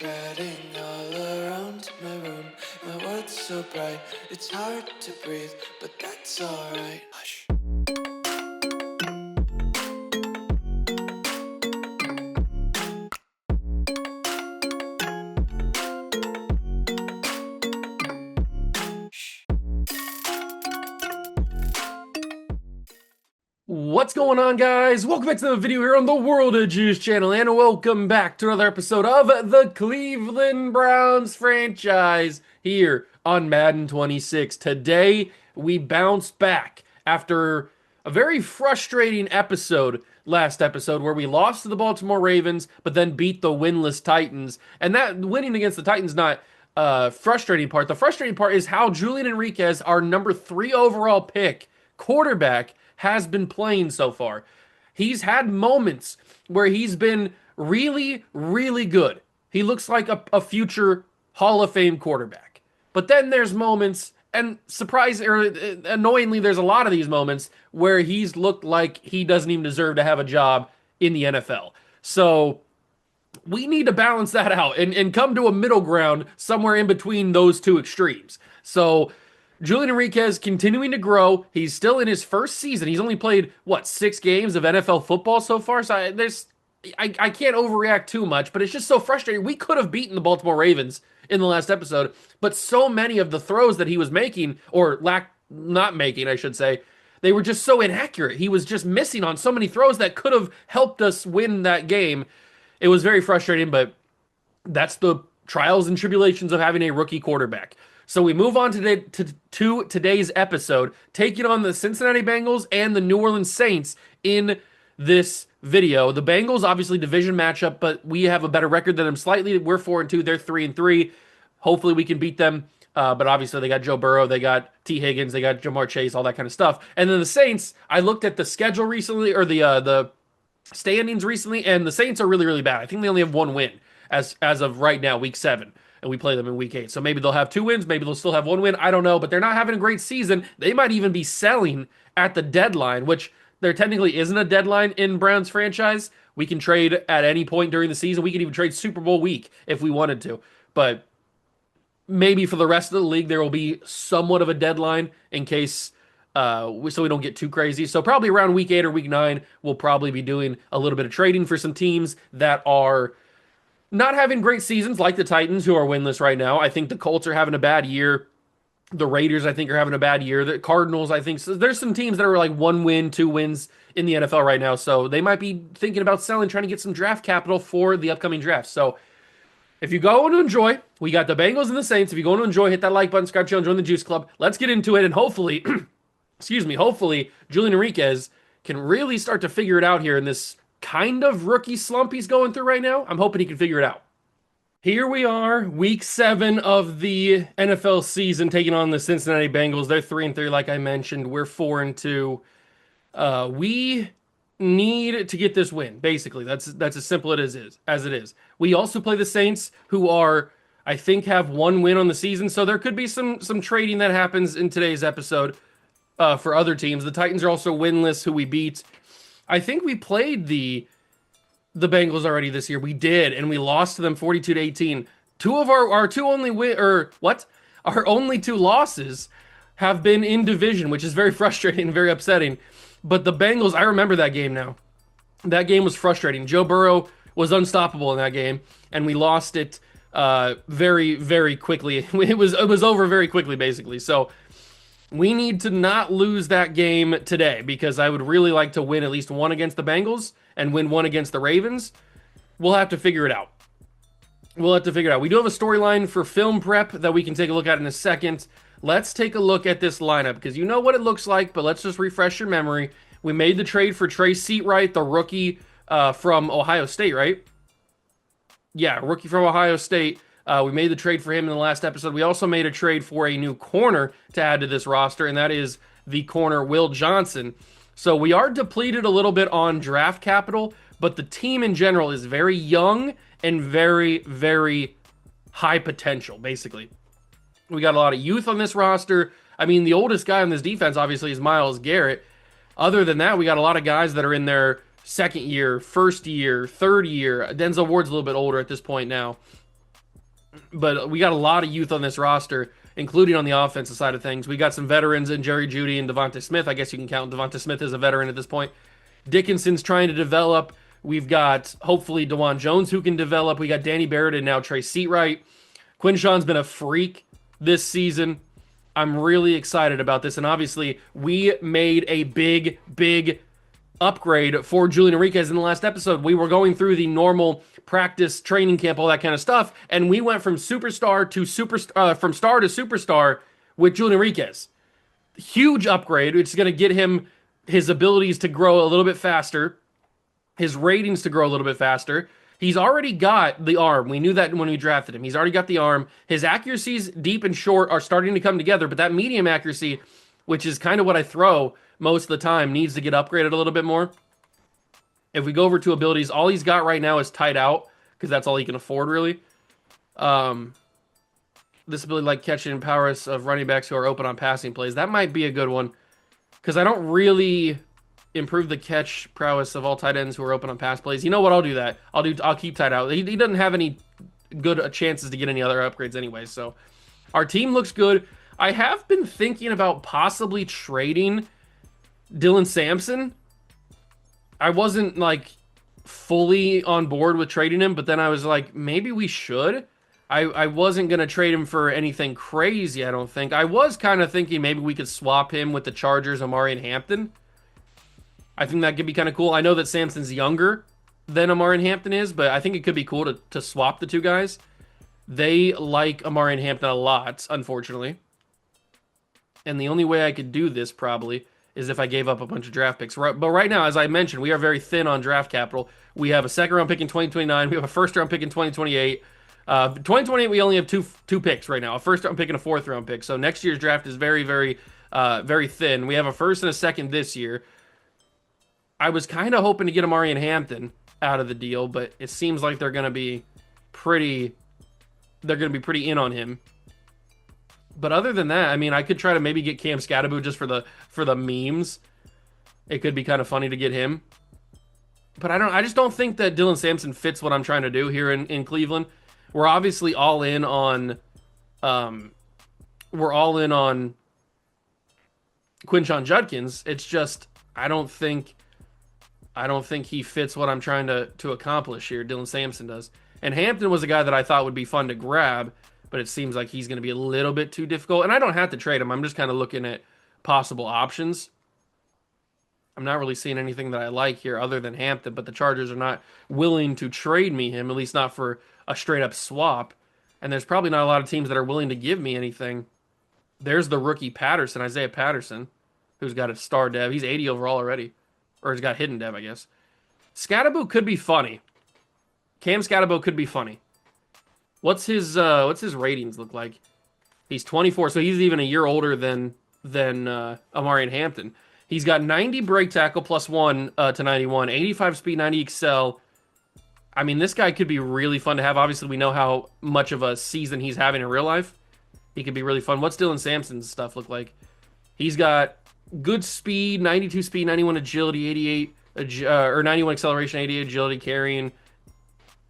Spreading all around my room, my world's so bright, it's hard to breathe, but that's alright. Hush. What's going on, guys? Welcome back to the video here on the World of Juice channel, and welcome back to another episode of the Cleveland Browns franchise here on Madden 26. Today, we bounce back after a very frustrating episode last episode where we lost to the Baltimore Ravens, but then beat the winless Titans. And that winning against the Titans not frustrating part. The frustrating part is how Julian Enriquez, our number 3 overall pick, quarterback, has been playing so far. He's had moments where he's been really, really good. He looks like a future Hall of Fame quarterback. But then there's moments, and annoyingly, there's a lot of these moments where he's looked like he doesn't even deserve to have a job in the NFL. So we need to balance that out and come to a middle ground somewhere in between those two extremes. So Julian Enriquez continuing to grow. He's still in his first season. He's only played, 6 games of NFL football so far? So I can't overreact too much, but it's just so frustrating. We could have beaten the Baltimore Ravens in the last episode, but so many of the throws that he was making, or not making, I should say, they were just so inaccurate. He was just missing on so many throws that could have helped us win that game. It was very frustrating, but that's the trials and tribulations of having a rookie quarterback. So we move on to today's episode, taking on the Cincinnati Bengals and the New Orleans Saints in this video. The Bengals, obviously division matchup, but we have a better record than them slightly. We're 4-2, they're 3-3. Hopefully we can beat them. But obviously they got Joe Burrow, they got T. Higgins, they got Jamar Chase, all that kind of stuff. And then the Saints, I looked at the schedule recently, or the standings recently, and the Saints are really, really bad. I think they only have 1 win as of right now, week 7. And we play them in week 8. So maybe they'll have 2 wins. Maybe they'll still have 1 win. I don't know. But they're not having a great season. They might even be selling at the deadline, which there technically isn't a deadline in Browns franchise. We can trade at any point during the season. We can even trade Super Bowl week if we wanted to. But maybe for the rest of the league, there will be somewhat of a deadline in case so we don't get too crazy. So probably around week 8 or week 9, we'll probably be doing a little bit of trading for some teams that are not having great seasons, like the Titans, who are winless right now. I think the Colts are having a bad year. The Raiders, I think, are having a bad year. The Cardinals, I think, so there's some teams that are like 1 win, 2 wins in the NFL right now. So they might be thinking about selling, trying to get some draft capital for the upcoming draft. So if you go to enjoy, we got the Bengals and the Saints. If you go to enjoy, hit that like button, subscribe channel, join the Juice Club. Let's get into it, and hopefully, hopefully Julian Enriquez can really start to figure it out here in this kind of rookie slump he's going through right now. I'm hoping he can figure it out. Here we are, week 7 of the NFL season, taking on the Cincinnati Bengals. They're 3-3, like I mentioned. We're 4-2. We need to get this win. Basically, that's as simple as it is. We also play the Saints, who are, I think, have 1 win on the season. So there could be some trading that happens in today's episode for other teams. The Titans are also winless, who we beat. I think we played the Bengals already this year. We did, and we lost to them 42-18. Two of our only 2 losses have been in division, which is very frustrating and very upsetting. But the Bengals, I remember that game now. That game was frustrating. Joe Burrow was unstoppable in that game, and we lost it very, very quickly. It was over very quickly, basically. So we need to not lose that game today, because I would really like to win at least 1 against the Bengals and win 1 against the Ravens. We'll have to figure it out. We do have a storyline for film prep that we can take a look at in a second. Let's take a look at this lineup, because you know what it looks like, but let's just refresh your memory. We made the trade for Trey Seatwright, the rookie from Ohio State, right? Yeah, rookie from Ohio State. We made the trade for him in the last episode. We also made a trade for a new corner to add to this roster, and that is the corner Will Johnson. So we are depleted a little bit on draft capital, but the team in general is very young and very, very high potential, basically. We got a lot of youth on this roster. I mean, the oldest guy on this defense, obviously, is Myles Garrett. Other than that, we got a lot of guys that are in their 2nd year, 1st year, 3rd year. Denzel Ward's a little bit older at this point now. but we got a lot of youth on this roster, including on the offensive side of things. We got some veterans in Jerry Jeudy and Devonta Smith. I guess you can count Devonta Smith as a veteran at this point. Dickinson's trying to develop. We've got hopefully DeJuan Jones who can develop. We got Danny Barrett and now Trey Seatwright. Quinshawn's been a freak this season. I'm really excited about this. And obviously, we made a big upgrade for Julian Enriquez in the last episode. We were going through the normal practice, training camp, all that kind of stuff, and we went from superstar to from star to superstar with Julian Enriquez. Huge upgrade. It's going to get him his abilities to grow a little bit faster, his ratings to grow a little bit faster. He's already got the arm. We knew that when we drafted him. He's already got the arm. His accuracies, deep and short, are starting to come together, but that medium accuracy, which is kind of what I throw most of the time, needs to get upgraded a little bit more. If we go over to abilities, all he's got right now is tight out, because that's all he can afford, really. This ability, like catching and powers of running backs who are open on passing plays, that might be a good one, because I don't really improve the catch prowess of all tight ends who are open on pass plays. You know what? I'll do that. I'll keep tight out. He doesn't have any good chances to get any other upgrades anyway. So our team looks good. I have been thinking about possibly trading Dylan Sampson. I wasn't like fully on board with trading him, but then I was like, maybe we should. I wasn't going to trade him for anything crazy, I don't think. I was kind of thinking maybe we could swap him with the Chargers, Amari and Hampton. I think that could be kind of cool. I know that Sampson's younger than Amari and Hampton is, but I think it could be cool to swap the two guys. They like Amari and Hampton a lot, unfortunately. And the only way I could do this probably is if I gave up a bunch of draft picks. But right now, as I mentioned, we are very thin on draft capital. We have a second round pick in 2029. We have a first round pick in 2028. 2028, we only have two picks right now, a first round pick and a fourth round pick. So next year's draft is very thin. We have a first and a second this year. I was kind of hoping to get Amari and Hampton out of the deal, but it seems like they're going to be pretty in on him. But other than that, I mean, I could try to maybe get Cam Scatterbo just for the memes. It could be kind of funny to get him. But I just don't think that Dylan Sampson fits what I'm trying to do here in Cleveland. We're obviously all in on Quinshon Judkins. It's just I don't think he fits what I'm trying to accomplish here. Dylan Sampson does. And Hampton was a guy that I thought would be fun to grab, but it seems like he's going to be a little bit too difficult. And I don't have to trade him. I'm just kind of looking at possible options. I'm not really seeing anything that I like here other than Hampton, but the Chargers are not willing to trade me him, at least not for a straight-up swap. And there's probably not a lot of teams that are willing to give me anything. There's the rookie Patterson, Isaiah Patterson, who's got a star dev. He's 80 overall already. Or he's got hidden dev, I guess. Scatterbo could be funny. Cam Scatterbo could be funny. What's his ratings look like? He's 24, so he's even a year older than Amari and Hampton. He's got 90 break tackle plus 1 to 91, 85 speed, 90 excel. I mean, this guy could be really fun to have. Obviously, we know how much of a season he's having in real life. He could be really fun. What's Dylan Sampson's stuff look like? He's got good speed, 92 speed, 91 agility, 88 or 91 acceleration, 88 agility, carrying.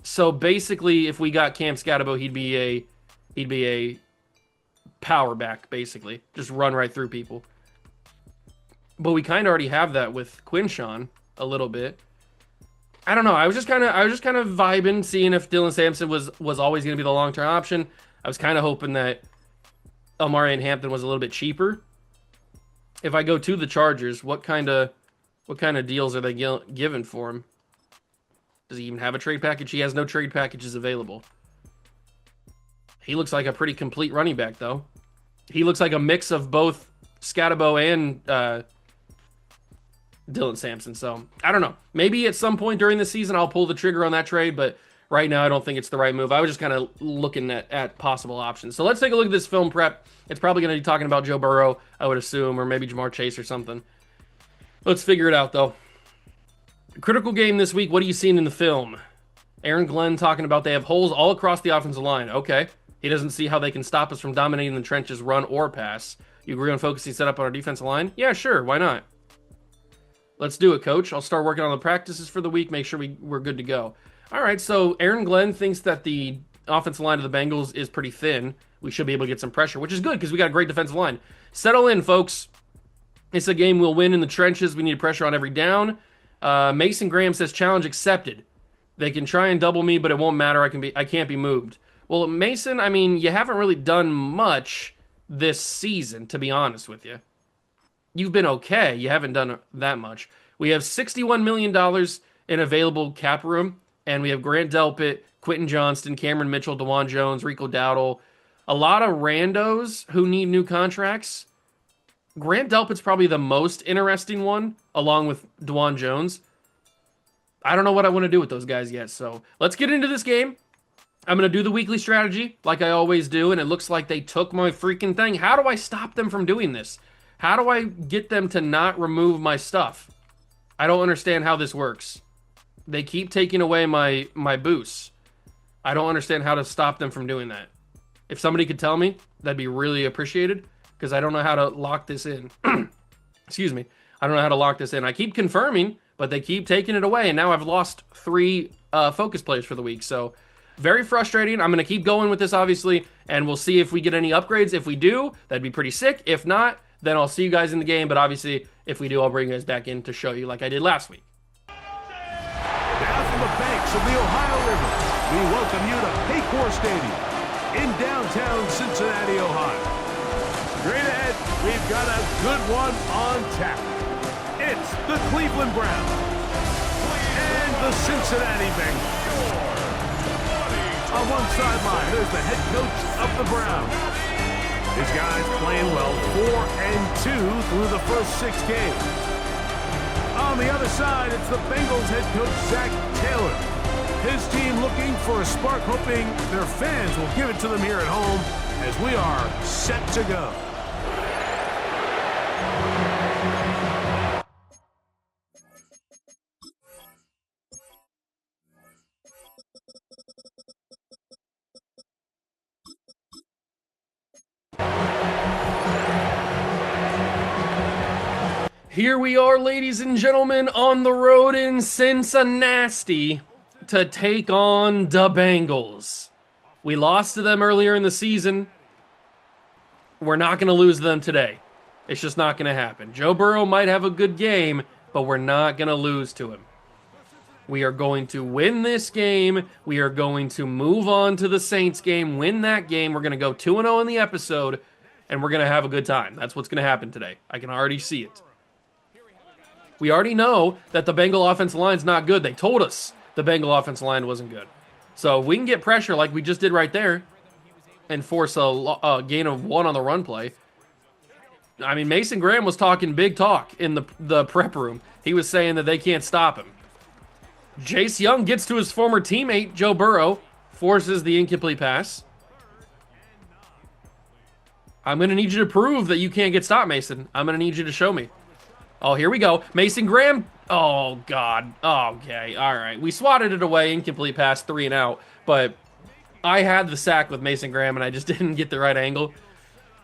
So basically, if we got Cam Scatterbo, he'd be a power back, basically. Just run right through people. But we kind of already have that with Quinshon a little bit. I don't know. I was just kind of vibing, seeing if Dylan Sampson was always going to be the long-term option. I was kind of hoping that Amari and Hampton was a little bit cheaper. If I go to the Chargers, what kind of deals are they giving for him? Does he even have a trade package? He has no trade packages available. He looks like a pretty complete running back, though. He looks like a mix of both Scatterbo and Dylan Sampson. So, I don't know. Maybe at some point during the season I'll pull the trigger on that trade, but right now I don't think it's the right move. I was just kind of looking at possible options. So let's take a look at this film prep. It's probably going to be talking about Joe Burrow, I would assume, or maybe Jamar Chase or something. Let's figure it out, though. Critical game this week. What are you seeing in the film? Aaron Glenn talking about they have holes all across the offensive line. Okay. He doesn't see how they can stop us from dominating the trenches, run or pass. You agree on focusing setup on our defensive line? Yeah, sure. Why not? Let's do it, coach. I'll start working on the practices for the week, make sure we're good to go. All right, so Aaron Glenn thinks that the offensive line of the Bengals is pretty thin. We should be able to get some pressure, which is good because we got a great defensive line. Settle in, folks. It's a game we'll win in the trenches. We need pressure on every down. Mason Graham says challenge accepted. They can try and double me, but it won't matter. I can't be moved. Well, Mason, I mean, you haven't really done much this season, to be honest with you. You've been okay. You haven't done that much. We have $61 million in available cap room, and we have Grant Delpit, Quentin Johnston, Cameron Mitchell, DeJuan Jones, Rico Dowdle. A lot of randos who need new contracts. Grant Delpit's probably the most interesting one, along with DeJuan Jones. I don't know what I want to do with those guys yet, so let's get into this game. I'm going to do the weekly strategy like I always do, and it looks like they took my freaking thing. How do I stop them from doing this? How do I get them to not remove my stuff? I don't understand how this works. They keep taking away my boosts. I don't understand how to stop them from doing that. If somebody could tell me, that'd be really appreciated, because I don't know how to lock this in. Excuse me. I don't know how to lock this in. I keep confirming, but they keep taking it away, and now I've lost 3 focus players for the week, so very frustrating. I'm going to keep going with this, obviously, and we'll see if we get any upgrades. If we do, that'd be pretty sick. If not, then I'll see you guys in the game, but obviously, if we do, I'll bring you guys back in to show you like I did last week. Now from the banks of the Ohio River, we welcome you to Paycor Stadium in downtown Cincinnati, Ohio. Straight ahead, we've got a good one on tap. It's the Cleveland Browns and the Cincinnati Bengals. On one sideline, there's the head coach of the Browns. His guys playing well, 4-2 through the first 6 games. On the other side, it's the Bengals head coach, Zach Taylor. His team looking for a spark, hoping their fans will give it to them here at home as we are set to go. Here we are, ladies and gentlemen, on the road in Cincinnati to take on the Bengals. We lost to them earlier in the season. We're not going to lose to them today. It's just not going to happen. Joe Burrow might have a good game, but we're not going to lose to him. We are going to win this game. We are going to move on to the Saints game, win that game. We're going to go 2-0 in the episode, and we're going to have a good time. That's what's going to happen today. I can already see it. We already know that the Bengal offensive line's not good. They told us the Bengal offensive line wasn't good. So if we can get pressure like we just did right there and force a gain of 1 on the run play. I mean, Mason Graham was talking big talk in the prep room. He was saying that they can't stop him. Jace Young gets to his former teammate, Joe Burrow, forces the incomplete pass. I'm going to need you to prove that you can't get stopped, Mason. I'm going to need you to show me. Oh, here we go. Mason Graham. Oh, God. Okay. All right. We swatted it away. Incomplete pass, 3 and out. But I had the sack with Mason Graham, and I just didn't get the right angle.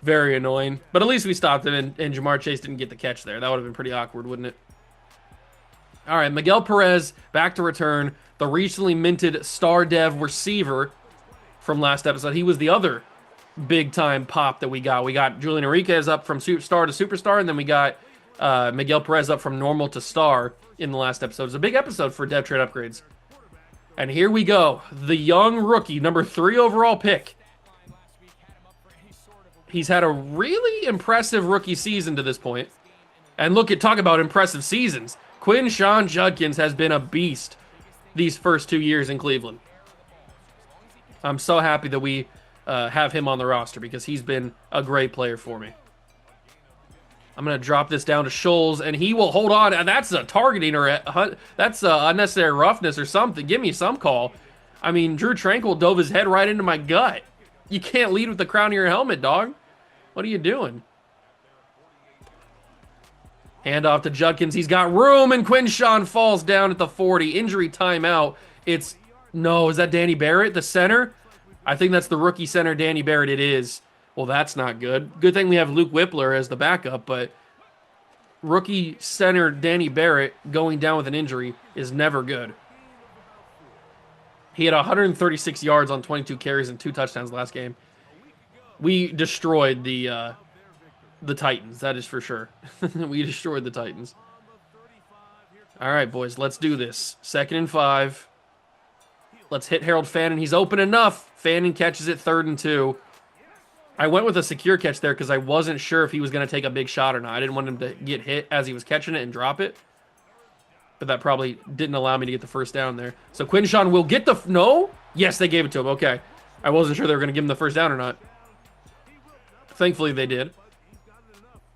Very annoying. But at least we stopped him, and Jamar Chase didn't get the catch there. That would have been pretty awkward, wouldn't it? All right. Miguel Perez back to return. The recently minted star dev receiver from last episode. He was the other big-time pop that we got. We got Julian Enriquez up from star to superstar, and then we got Miguel Perez up from normal to star in the last episode. It's a big episode for dev trade upgrades. And here we go. The young rookie, number 3 overall pick. He's had a really impressive rookie season to this point. And talk about impressive seasons. Quinshon Judkins has been a beast these first 2 years in Cleveland. I'm so happy that we have him on the roster because he's been a great player for me. I'm going to drop this down to Scholes, and he will hold on. And that's a targeting that's unnecessary roughness or something. Give me some call. I mean, Drew Tranquil dove his head right into my gut. You can't lead with the crown of your helmet, dog. What are you doing? Hand off to Judkins. He's got room, and Quinshon falls down at the 40. Injury timeout. Is that Danny Barrett, the center? I think that's the rookie center, Danny Barrett. It is. Well, that's not good. Good thing we have Luke Whippler as the backup, but rookie center Danny Barrett going down with an injury is never good. He had 136 yards on 22 carries and 2 touchdowns last game. We destroyed the Titans, that is for sure. We destroyed the Titans. All right, boys, let's do this. 2nd and 5. Let's hit Harold Fannin. He's open enough. Fannin catches it 3rd and 2. I went with a secure catch there because I wasn't sure if he was going to take a big shot or not. I didn't want him to get hit as he was catching it and drop it. But that probably didn't allow me to get the first down there. So Quinshawn will get the... No? Yes, they gave it to him. Okay. I wasn't sure they were going to give him the first down or not. Thankfully, they did.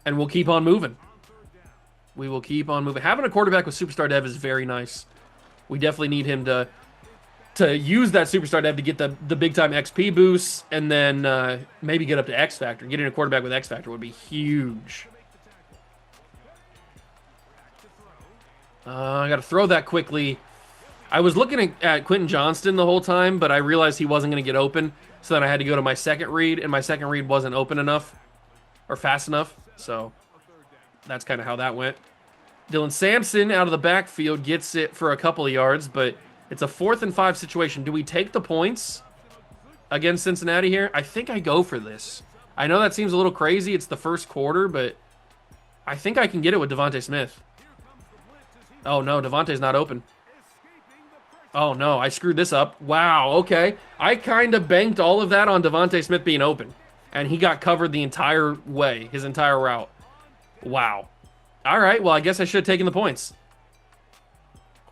And we'll keep on moving. We will keep on moving. Having a quarterback with Superstar Dev is very nice. We definitely need him to use that Superstar Dev to get the big-time XP boosts and then maybe get up to X Factor. Getting a quarterback with X Factor would be huge. I got to throw that quickly. I was looking at Quentin Johnston the whole time, but I realized he wasn't going to get open, so then I had to go to my second read, and my second read wasn't open enough or fast enough, so that's kind of how that went. Dylan Sampson out of the backfield gets it for a couple of yards, but it's a 4th and 5 situation. Do we take the points against Cincinnati here? I think I go for this. I know that seems a little crazy. It's the first quarter, but I think I can get it with Devontae Smith. Oh, no, Devontae's not open. Oh, no, I screwed this up. Wow, okay. I kind of banked all of that on Devontae Smith being open, and he got covered the entire way, his entire route. Wow. All right, well, I guess I should have taken the points.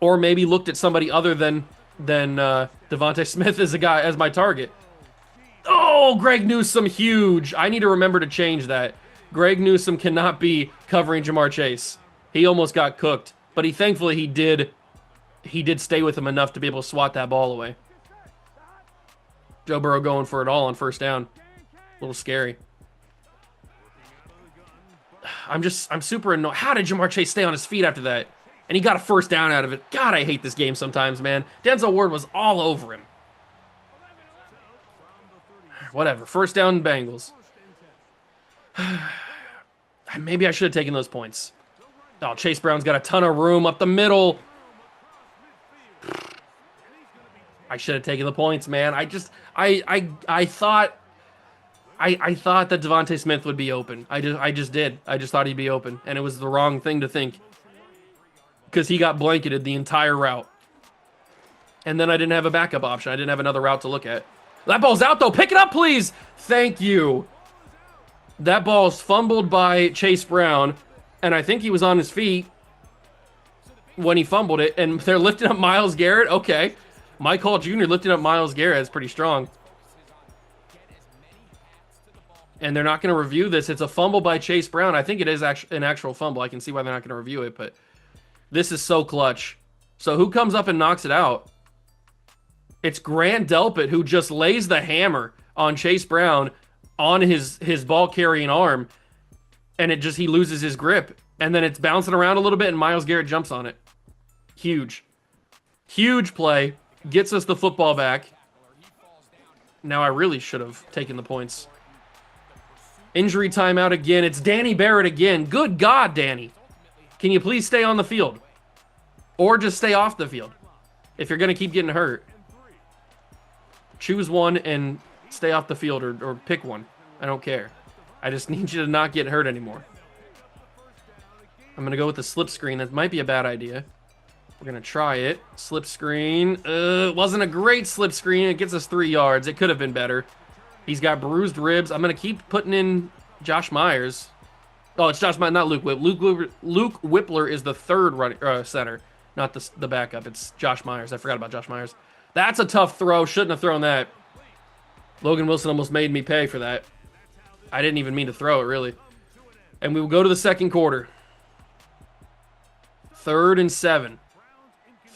Or maybe looked at somebody other than Devontae Smith as a guy, as my target. Oh, Greg Newsome, huge. I need to remember to change that. Greg Newsome cannot be covering Jamar Chase. He almost got cooked. But thankfully he did stay with him enough to be able to swat that ball away. Joe Burrow going for it all on first down. A little scary. I'm super annoyed. How did Jamar Chase stay on his feet after that? And he got a first down out of it. God, I hate this game sometimes, man. Denzel Ward was all over him. Whatever. First down, Bengals. Maybe I should have taken those points. Oh, Chase Brown's got a ton of room up the middle. I should have taken the points, man. I thought that Devontae Smith would be open. I just did. I just thought he'd be open, and it was the wrong thing to think because he got blanketed the entire route. And then I didn't have a backup option. I didn't have another route to look at. That ball's out, though. Pick it up, please. Thank you. That ball's fumbled by Chase Brown. And I think he was on his feet when he fumbled it. And they're lifting up Myles Garrett. Okay. Mike Hall Jr. lifting up Myles Garrett. That's pretty strong. And they're not going to review this. It's a fumble by Chase Brown. I think it is an actual fumble. I can see why they're not going to review it. But this is so clutch. So who comes up and knocks it out? It's Grant Delpit who just lays the hammer on Chase Brown on his ball-carrying arm. And he loses his grip. And then it's bouncing around a little bit, and Myles Garrett jumps on it. Huge. Huge play. Gets us the football back. Now I really should have taken the points. Injury timeout again. It's Danny Barrett again. Good God, Danny. Can you please stay on the field? Or just stay off the field if you're going to keep getting hurt. Choose one and stay off the field or pick one. I don't care. I just need you to not get hurt anymore. I'm going to go with the slip screen. That might be a bad idea. We're going to try it. Slip screen. It wasn't a great slip screen. It gets us 3 yards. It could have been better. He's got bruised ribs. I'm going to keep putting in Josh Myers. Oh, it's Josh Myers, not Luke Whippler. Luke Whippler is the third center, not the backup. It's Josh Myers. I forgot about Josh Myers. That's a tough throw. Shouldn't have thrown that. Logan Wilson almost made me pay for that. I didn't even mean to throw it, really. And we will go to the second quarter. 3rd and 7.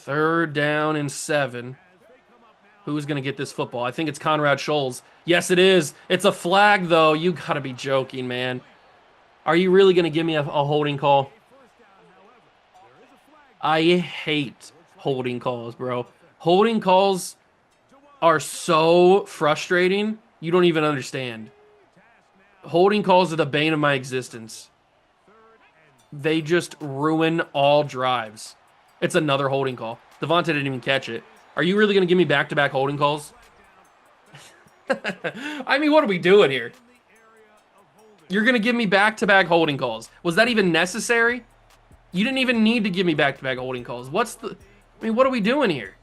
3rd down and 7. Who's going to get this football? I think it's Conrad Scholes. Yes, it is. It's a flag, though. You got to be joking, man. Are you really going to give me a holding call? I hate holding calls, bro. Holding calls are so frustrating. You don't even understand. Holding calls are the bane of my existence. They just ruin all drives. It's another holding call. Devontae didn't even catch it. Are you really going to give me back-to-back holding calls? I mean, what are we doing here? You're going to give me back-to-back holding calls. Was that even necessary? You didn't even need to give me back-to-back holding calls. What's the... I mean, what are we doing here?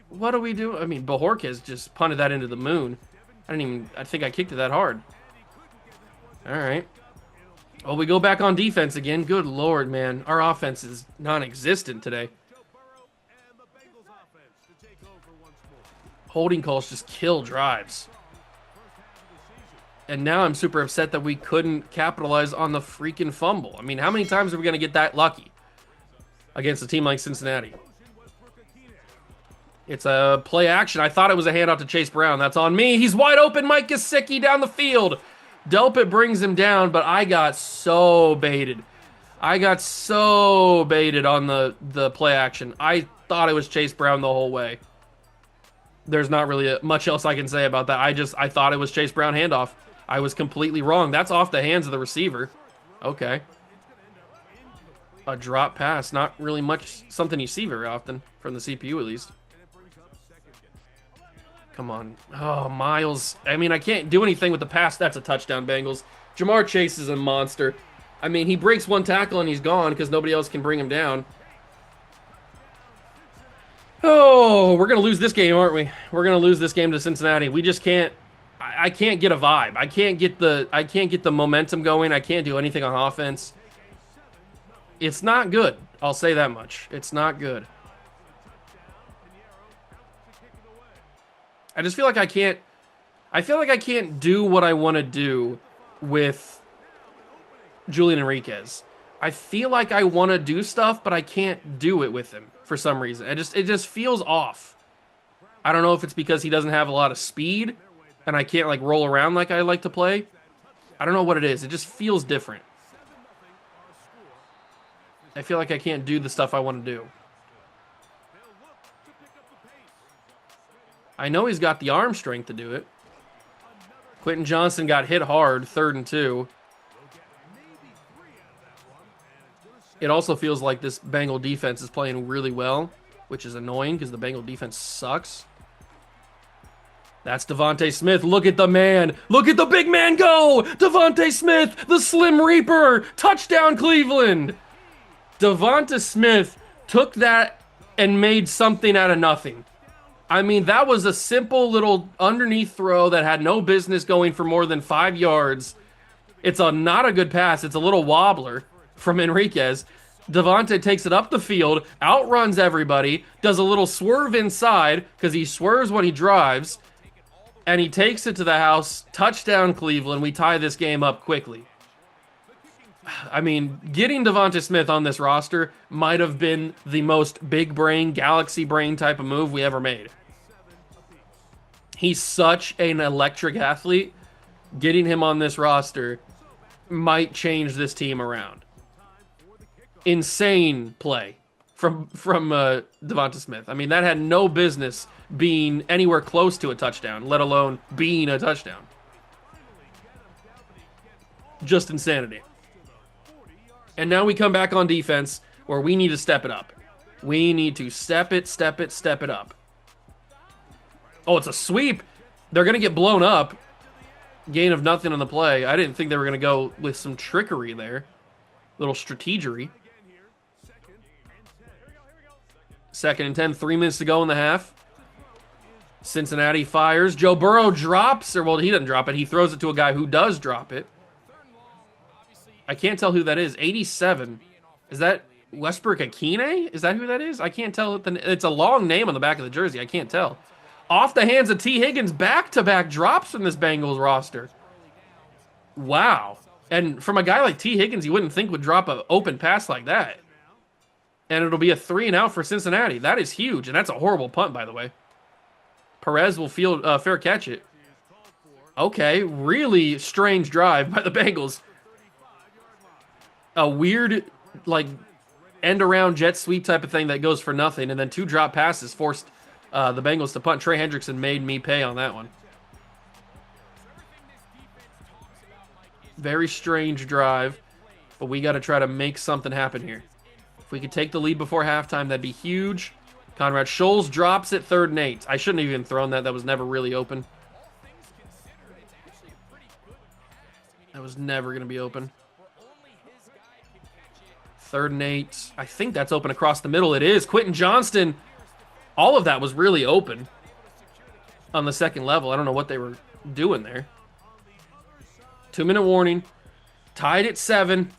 What are we doing? I mean, Bajorquez just punted that into the moon. I think I kicked it that hard. All right. Well, we go back on defense again. Good Lord, man. Our offense is non-existent today. Holding calls just kill drives. And now I'm super upset that we couldn't capitalize on the freaking fumble. I mean, how many times are we going to get that lucky against a team like Cincinnati? It's a play action. I thought it was a handoff to Chase Brown. That's on me. He's wide open. Mike Gesicki down the field. Delpit brings him down, but I got so baited. I got so baited on the play action. I thought it was Chase Brown the whole way. There's not really much else I can say about that. I thought it was Chase Brown handoff. I was completely wrong. That's off the hands of the receiver. Okay. A drop pass. Not really much something you see very often from the CPU at least. Come on. Oh, Miles. I mean, I can't do anything with the pass. That's a touchdown, Bengals. Jamar Chase is a monster. I mean, he breaks one tackle and he's gone because nobody else can bring him down. Oh, we're going to lose this game, aren't we? We're going to lose this game to Cincinnati. We just can't. I can't get a vibe. I can't get the momentum going. I can't do anything on offense. It's not good. I'll say that much. It's not good. I just feel like I can't do what I want to do with Julian Enriquez. I feel like I want to do stuff, but I can't do it with him for some reason. It just feels off. I don't know if it's because he doesn't have a lot of speed and I can't like roll around like I like to play. I don't know what it is. It just feels different. I feel like I can't do the stuff I want to do. I know he's got the arm strength to do it. Quentin Johnson got hit hard, 3rd and 2. It also feels like this Bengal defense is playing really well, which is annoying because the Bengal defense sucks. That's Devontae Smith. Look at the man. Look at the big man go. Devontae Smith, the Slim Reaper. Touchdown, Cleveland. Devonta Smith took that and made something out of nothing. I mean, that was a simple little underneath throw that had no business going for more than 5 yards. It's not a good pass. It's a little wobbler from Enriquez. Devonta takes it up the field, outruns everybody, does a little swerve inside because he swerves when he drives, and he takes it to the house. Touchdown, Cleveland. We tie this game up quickly. I mean, getting Devonta Smith on this roster might have been the most big brain, galaxy brain type of move we ever made. He's such an electric athlete. Getting him on this roster might change this team around. Insane play from Devonta Smith. I mean, that had no business being anywhere close to a touchdown, let alone being a touchdown. Just insanity. And now we come back on defense where we need to step it up. We need to step it up. Oh, it's a sweep. They're going to get blown up. Gain of nothing on the play. I didn't think they were going to go with some trickery there. Little strategery. 2nd and 10, 3 minutes to go in the half. Cincinnati fires. Joe Burrow drops, or well, he doesn't drop it. He throws it to a guy who does drop it. I can't tell who that is. 87. Is that Westbrook Akine? Is that who that is? I can't tell. It's a long name on the back of the jersey. I can't tell. Off the hands of T. Higgins, back-to-back drops from this Bengals roster. Wow. And from a guy like T. Higgins, you wouldn't think would drop an open pass like that. And it'll be a 3-and-out for Cincinnati. That is huge, and that's a horrible punt, by the way. Perez will field fair catch it. Okay, really strange drive by the Bengals. A weird, like, end-around jet sweep type of thing that goes for nothing, and then 2 drop passes forced the Bengals to punt. Trey Hendrickson made me pay on that one. Very strange drive, but we got to try to make something happen here. If we could take the lead before halftime, that'd be huge. Conrad Scholes drops it 3rd and 8. I shouldn't have even thrown that. That was never really open. That was never going to be open. 3rd and 8. I think that's open across the middle. It is. Quentin Johnston. All of that was really open on the second level. I don't know what they were doing there. 2-minute warning. Tied at 7.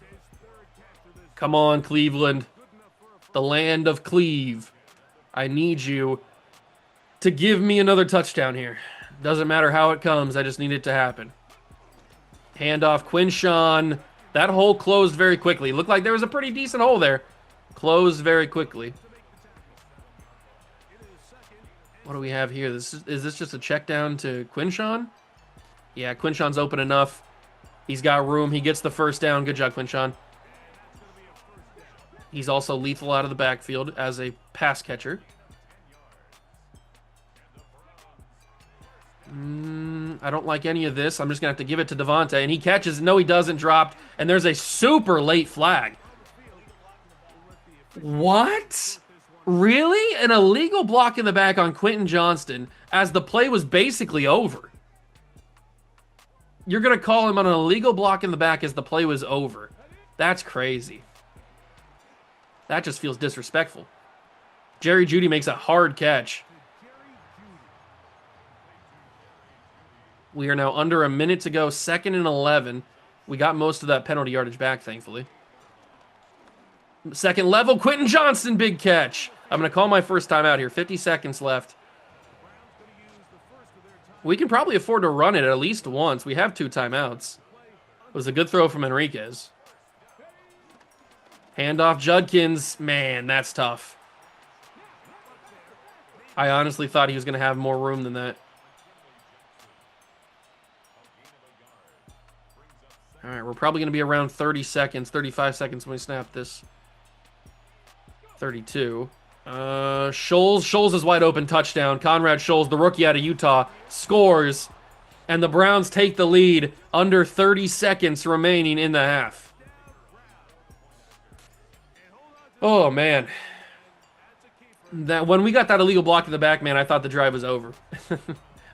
Come on, Cleveland. The land of Cleve. I need you to give me another touchdown here. Doesn't matter how it comes. I just need it to happen. Handoff, Quinshawn. That hole closed very quickly. Looked like there was a pretty decent hole there. Closed very quickly. What do we have here? Is this just a check down to Quinshawn? Yeah, Quinshawn's open enough. He's got room. He gets the first down. Good job, Quinshawn. He's also lethal out of the backfield as a pass catcher. I don't like any of this. I'm just going to have to give it to Devontae. And he catches. No, he doesn't. Dropped. And there's a super late flag. What? Really? An illegal block in the back on Quentin Johnston as the play was basically over. You're going to call him on an illegal block in the back as the play was over. That's crazy. That just feels disrespectful. Jerry Jeudy makes a hard catch. We are now under a minute to go, 2nd and 11. We got most of that penalty yardage back, thankfully. Second level, Quentin Johnston, big catch. I'm going to call my first time out here. 50 seconds left. We can probably afford to run it at least once. We have 2 timeouts. It was a good throw from Enriquez. Handoff, Judkins. Man, that's tough. I honestly thought he was going to have more room than that. All right, we're probably going to be around 30 seconds, 35 seconds when we snap this. 32. Scholes is wide open, touchdown. Conrad Scholes, the rookie out of Utah, scores. And the Browns take the lead under 30 seconds remaining in the half. Oh, man. That when we got that illegal block in the back, man, I thought the drive was over.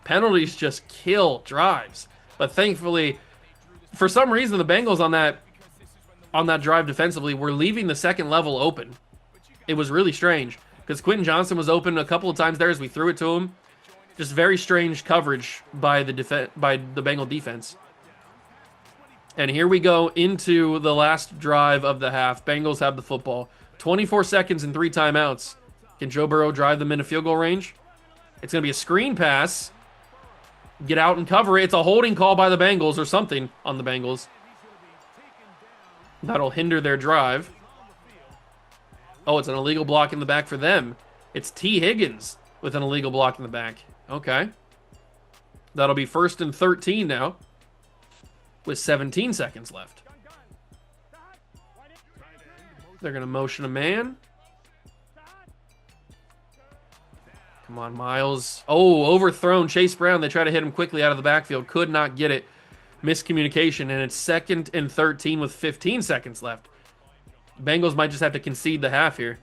Penalties just kill drives. But thankfully, for some reason, the Bengals on that drive defensively were leaving the second level open. It was really strange because Quentin Johnston was open a couple of times there as we threw it to him. Just very strange coverage by the Bengal defense. And here we go into the last drive of the half. Bengals have the football. 24 seconds and 3 timeouts. Can Joe Burrow drive them into field goal range? It's going to be a screen pass. Get out and cover it. It's a holding call by the Bengals or something on the Bengals. That'll hinder their drive. Oh, it's an illegal block in the back for them. It's T. Higgins with an illegal block in the back. Okay. That'll be 1st and 13 now with 17 seconds left. They're going to motion a man. Come on, Miles. Oh, overthrown. Chase Brown. They try to hit him quickly out of the backfield. Could not get it. Miscommunication. And it's 2nd and 13 with 15 seconds left. Bengals might just have to concede the half here.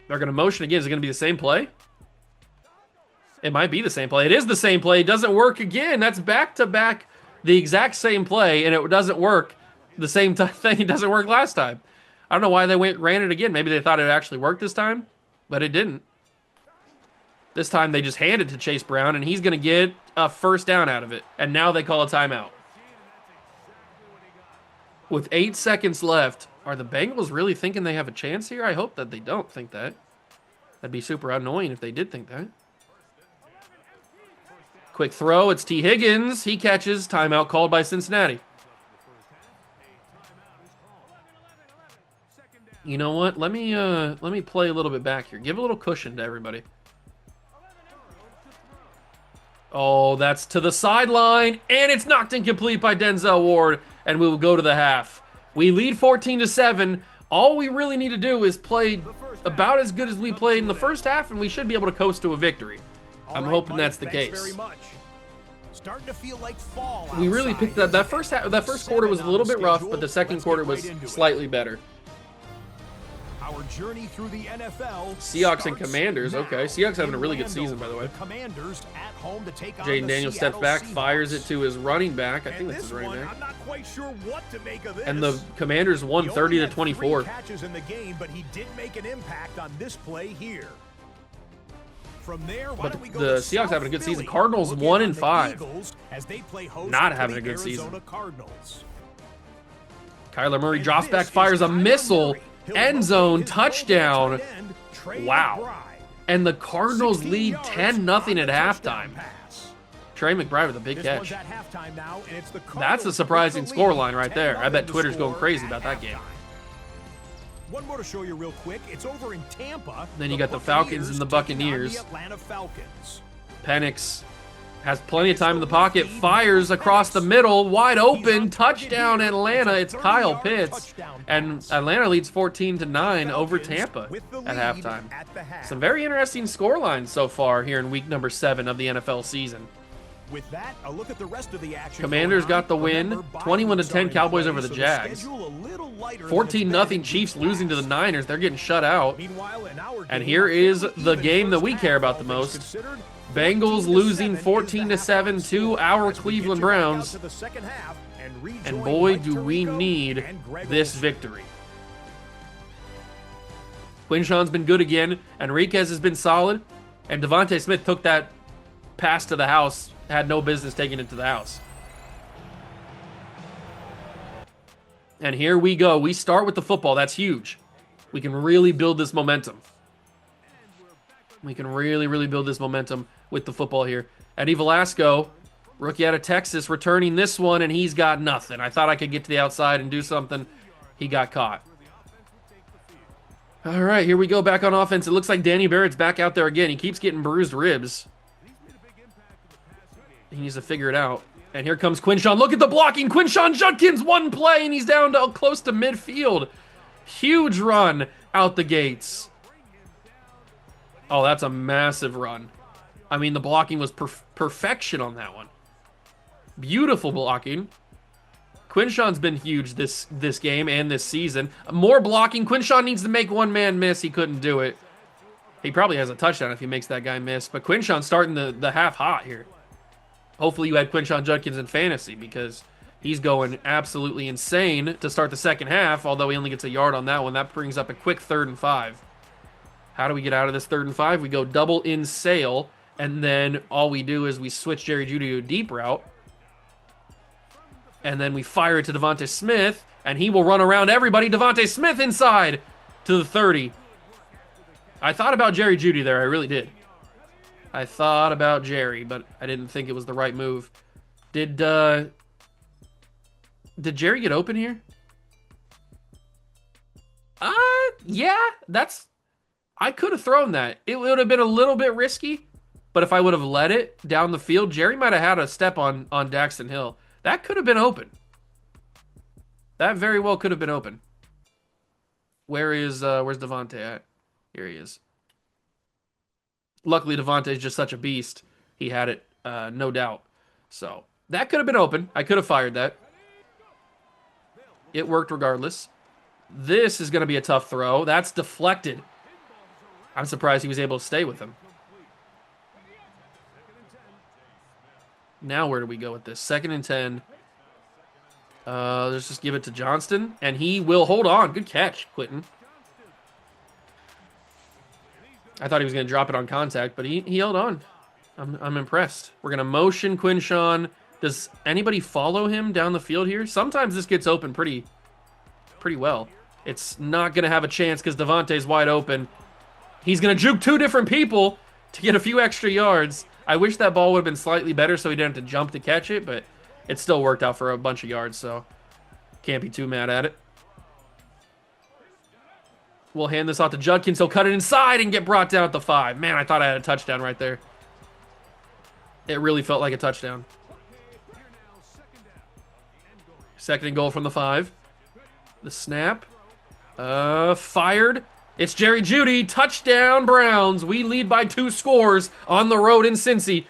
They're going to motion again. Is it going to be the same play? It might be the same play. It is the same play. It doesn't work again. That's back-to-back the exact same play, and it doesn't work the same thing. It doesn't work last time. I don't know why they ran it again. Maybe they thought it actually worked this time, but it didn't. This time they just hand it to Chase Brown, and he's going to get a first down out of it. And now they call a timeout. With 8 seconds left, are the Bengals really thinking they have a chance here? I hope that they don't think that. That'd be super annoying if they did think that. Quick throw. It's T. Higgins. He catches. Timeout called by Cincinnati. You know what? Let me play a little bit back here. Give a little cushion to everybody. Oh, that's to the sideline, and it's knocked incomplete by Denzel Ward, and we will go to the half. We lead 14-7. All we really need to do is play about as good as we played in the first half, and we should be able to coast to a victory. I'm hoping that's the case. Starting to feel like fall. We really picked that. That first quarter was a little bit rough, but the second quarter was slightly better. Our journey through the NFL. Seahawks and starts Commanders. now. Okay, Seahawks having a In really good Landover, season, by the way. Commanders at home to take on Jaden the Daniels steps Seattle back, Seahawks. fires it to his running back. I think And that's his this running one, back. I'm not quite sure what to make of this. And the Commanders won He only 30 to had 24. 3 catches in the game, but he did make an impact on this play here. From there, why But don't we go the to Seahawks South having a good season. Philly, Cardinals looking 1 at and the 5. Eagles as they play host Not to having the a good Arizona season. Cardinals. Kyler Murray And drops this back, is fires a Kyler missile, Murray. He'll end rotate zone, his touchdown. tight end, Trey Wow. McBride. And the Cardinals 16 lead yards 10-0 on at the touchdown halftime. pass. Trey McBride with a big This catch. one's at halftime now, and it's the That's Cardinals a surprising with the lead, scoreline right there. I bet 10-0 Twitter's going score crazy at about that game. halftime. One more to show you real quick. It's over in Tampa. Then you got the Falcons and the Buccaneers Buccaneers. taking on the Atlanta Falcons. Penix has plenty of time in the pocket, fires across the middle, wide open, touchdown Atlanta. It's Kyle Pitts, and Atlanta leads 14-9 over Tampa at halftime. Some very interesting scorelines so far here in week number 7 of the NFL season. With that, a look at the rest of the action. Commanders got the win, Remember, bye 21-10 weeks are in Cowboys play, over the so Jags. schedule a little lighter than 14-0 it's Chiefs been in losing to the past. Niners. They're getting shut out. Meanwhile, in our And game, here a is fairly the even game that first we half, care about the all things most. considered. Bengals 14-7 losing is the halftime 14-7 to score our as we Cleveland get you back out Browns. to the second half and rejoin And boy, Mike do we Tirico need and Greg this Olsen. victory. Quinshawn's been good again. Enriquez has been solid. And Devontae Smith took that pass to the house. Had no business taking it to the house. And here we go. We start with the football. That's huge. We can really build this momentum. We can really build this momentum with the football here. Eddie Velasco, rookie out of Texas, returning this one, and he's got nothing. I thought I could get to the outside and do something. He got caught. All right, here we go back on offense. It looks like Danny Barrett's back out there again. He keeps getting bruised ribs. He needs to figure it out. And here comes Quinshawn. Look at the blocking. Quinshawn Judkins, one play, and he's down to close to midfield. Huge run out the gates. Oh, that's a massive run. I mean, the blocking was perfection on that one. Beautiful blocking. Quinshawn's been huge this game and this season. More blocking. Quinshawn needs to make one man miss. He couldn't do it. He probably has a touchdown if he makes that guy miss. But Quinshawn's starting the half hot here. Hopefully you had Quinshawn Judkins in fantasy because he's going absolutely insane to start the second half, although he only gets a yard on that one. That brings up a quick 3rd and 5. How do we get out of this 3rd and 5? We go double in sail, and then all we do is we switch Jerry Jeudy to a deep route. And then we fire it to Devontae Smith, and he will run around everybody. Devontae Smith inside to the 30. I thought about Jerry Jeudy there. I really did. I thought about Jerry, but I didn't think it was the right move. Did Jerry get open here? Yeah, I could have thrown that. It would have been a little bit risky, but if I would have let it down the field, Jerry might have had a step on Daxton Hill. That could have been open. That very well could have been open. Where's Devontae at? Here he is. Luckily, Devontae's just such a beast. He had it, no doubt. So, that could have been open. I could have fired that. It worked regardless. This is going to be a tough throw. That's deflected. I'm surprised he was able to stay with him. Now where do we go with this? 2nd and 10. Let's just give it to Johnston, and he will hold on. Good catch, Quentin. I thought he was going to drop it on contact, but he held on. I'm impressed. We're going to motion Quinshawn. Does anybody follow him down the field here? Sometimes this gets open pretty well. It's not going to have a chance because Devontae's wide open. He's going to juke 2 different people to get a few extra yards. I wish that ball would have been slightly better so he didn't have to jump to catch it, but it still worked out for a bunch of yards, so can't be too mad at it. We'll hand this off to Judkins. He'll cut it inside and get brought down at the 5. Man, I thought I had a touchdown right there. It really felt like a touchdown. 2nd and goal from the 5. The snap. Fired. It's Jerry Jeudy. Touchdown, Browns. We lead by 2 scores on the road in Cincy.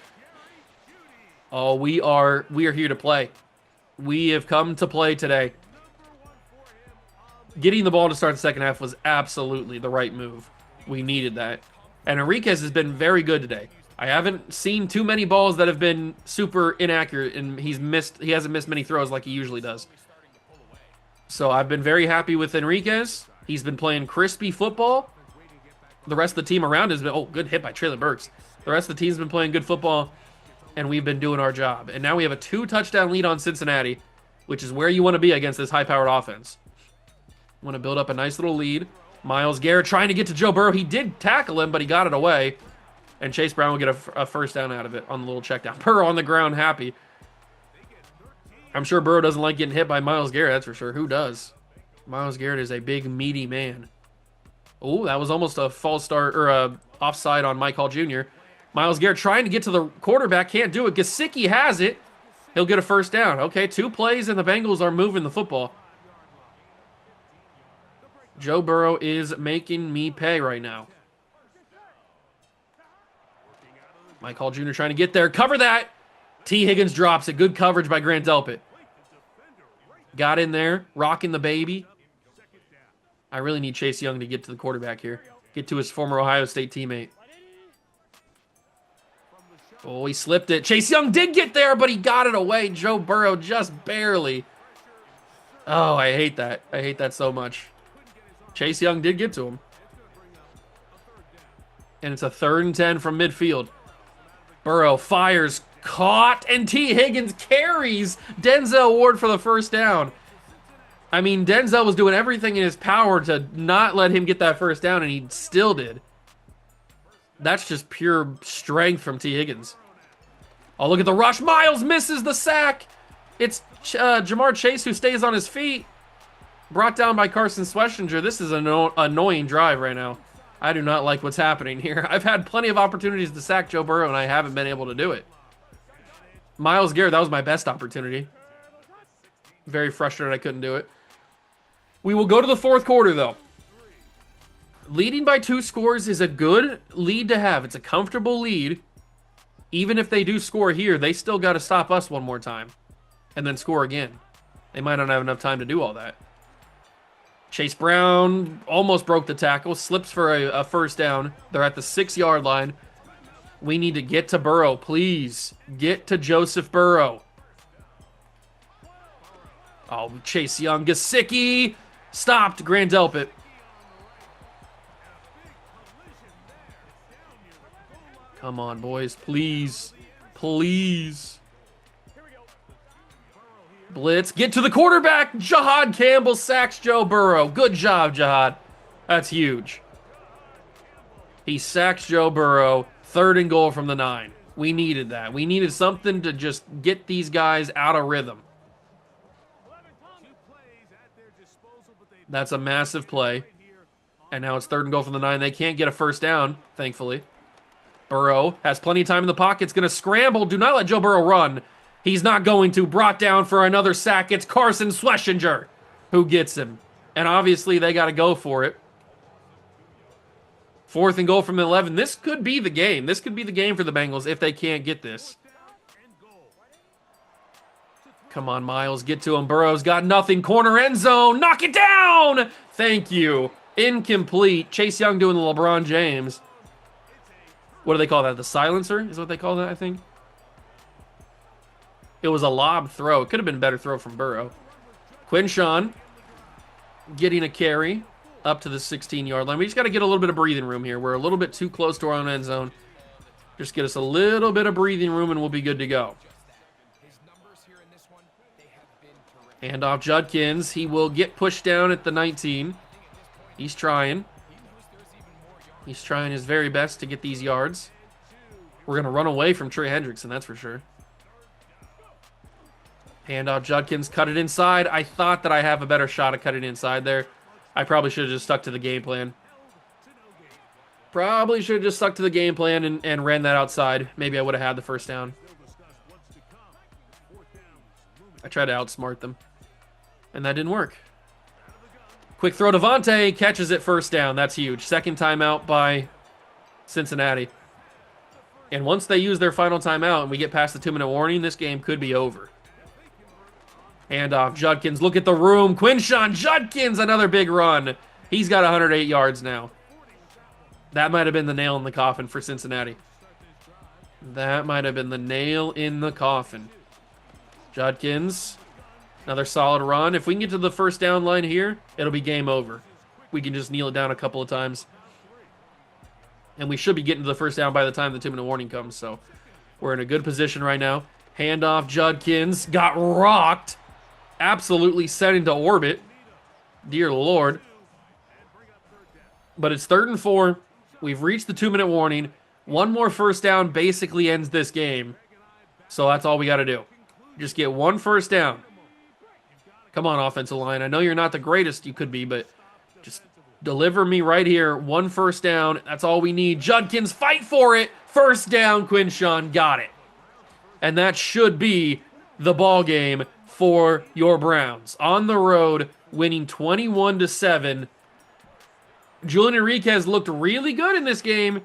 Oh, we are here to play. We have come to play today. getting the ball to start the second half was absolutely the right move. We needed that. And Enriquez has been very good today. I haven't seen too many balls that have been super inaccurate, and he hasn't missed many throws like he usually does. So I've been very happy with Enriquez. He's been playing crispy football. The rest of the team around has been, oh, good hit by Traylon Burks. The rest of the team's been playing good football, and we've been doing our job. And now we have a 2-touchdown lead on Cincinnati, which is where you want to be against this high-powered offense. Want to build up a nice little lead. Myles Garrett trying to get to Joe Burrow. He did tackle him, but he got it away. And Chase Brown will get a first down out of it on the little check down. Burrow on the ground, happy. I'm sure Burrow doesn't like getting hit by Myles Garrett, that's for sure. Who does? Myles Garrett is a big, meaty man. Oh, that was almost a false start, or a offside on Mike Hall Jr. Myles Garrett trying to get to the quarterback, can't do it. Gesicki has it. He'll get a first down. Okay, 2 plays, and the Bengals are moving the football. Joe Burrow is making me pay right now. Mike Hall Jr. trying to get there. Cover that. T. Higgins drops it. Good coverage by Grant Delpit. Got in there. Rocking the baby. I really need Chase Young to get to the quarterback here. Get to his former Ohio State teammate. Oh, he slipped it. Chase Young did get there, but he got it away. Joe Burrow just barely. Oh, I hate that. I hate that so much. Chase Young did get to him. And it's a 3rd and 10 from midfield. Burrow fires, caught, and T. Higgins carries Denzel Ward for the first down. I mean, Denzel was doing everything in his power to not let him get that first down, and he still did. That's just pure strength from T. Higgins. Oh, look at the rush. Miles misses the sack. It's Jamar Chase who stays on his feet. Brought down by Carson Schlesinger. This is an annoying drive right now. I do not like what's happening here. I've had plenty of opportunities to sack Joe Burrow, and I haven't been able to do it. Myles Garrett, that was my best opportunity. Very frustrated I couldn't do it. We will go to the 4th quarter, though. Leading by 2 scores is a good lead to have. It's a comfortable lead. Even if they do score here, they still got to stop us one more time and then score again. They might not have enough time to do all that. Chase Brown almost broke the tackle, slips for a first down. They're at the 6-yard line. We need to get to Burrow, please. Get to Joseph Burrow. Oh, Chase Young. Gesicki stopped. Grant Delpit. Come on, boys. Please. Please. Blitz. Get to the quarterback. Jahad Campbell sacks Joe Burrow. Good job, Jahad. That's huge. He sacks Joe Burrow. 3rd and goal from the 9. We needed that. We needed something to just get these guys out of rhythm. That's a massive play. And now it's 3rd and goal from the 9. They can't get a first down, thankfully. Burrow has plenty of time in the pocket. It's going to scramble. Do not let Joe Burrow run. He's not going to. Brought down for another sack. It's Carson Schlesinger who gets him. And obviously they got to go for it. 4th and goal from the 11. This could be the game. This could be the game for the Bengals if they can't get this. Come on, Miles. Get to him. Burrow's got nothing. Corner end zone. Knock it down. Thank you. Incomplete. Chase Young doing the LeBron James. What do they call that? The silencer is what they call that, I think. It was a lob throw. It could have been a better throw from Burrow. Quinshawn getting a carry up to the 16-yard line. We just got to get a little bit of breathing room here. We're a little bit too close to our own end zone. Just get us a little bit of breathing room and we'll be good to go. Hand off Judkins. He will get pushed down at the 19. He's trying. He's trying his very best to get these yards. We're going to run away from Trey Hendrickson, that's for sure. Hand off Judkins. Cut it inside. I thought that I have a better shot at cutting inside there. I probably should have just stuck to the game plan. Probably should have just stuck to the game plan and ran that outside. Maybe I would have had the first down. I tried to outsmart them. And that didn't work. Quick throw to Vontae. Catches it, first down. That's huge. 2nd timeout by Cincinnati. And once they use their final timeout and we get past the 2-minute warning, this game could be over. Hand off Judkins. Look at the room. Quinshawn Judkins, another big run. He's got 108 yards now. That might have been the nail in the coffin for Cincinnati. That might have been the nail in the coffin. Judkins, another solid run. If we can get to the first down line here, it'll be game over. We can just kneel it down a couple of times. And we should be getting to the first down by the time the 2-minute warning comes. So we're in a good position right now. Handoff, Judkins got rocked. Absolutely sent into orbit. Dear Lord. But it's 3rd and 4. We've reached the 2-minute warning. One more first down basically ends this game. So that's all we got to do. Just get one first down. Come on, offensive line. I know you're not the greatest you could be, but just deliver me right here. One first down. That's all we need. Judkins, fight for it. First down, Quinshawn. Got it. And that should be the ball game for your Browns. On the road, winning 21-7. Julian Enriquez looked really good in this game.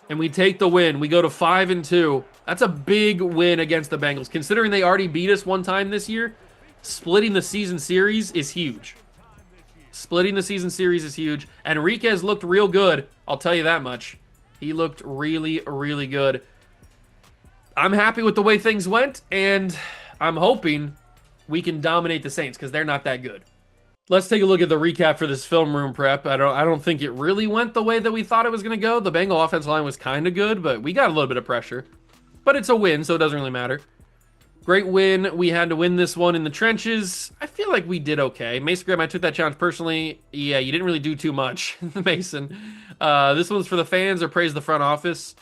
And we take the win. We go to 5-2. That's a big win against the Bengals. Considering they already beat us one time this year, splitting the season series is huge. Splitting the season series is huge. And Enriquez looked real good. I'll tell you that much. He looked really, really good. I'm happy with the way things went, and I'm hoping we can dominate the Saints because they're not that good. Let's take a look at the recap for this film room prep. I don't think it really went the way that we thought it was going to go. The Bengal offensive line was kind of good, but we got a little bit of pressure. But it's a win, so it doesn't really matter. Great win. We had to win this one in the trenches. I feel like we did okay. Mason Graham, I took that challenge personally. Yeah, you didn't really do too much, Mason. This one's for the fans or praise the front office.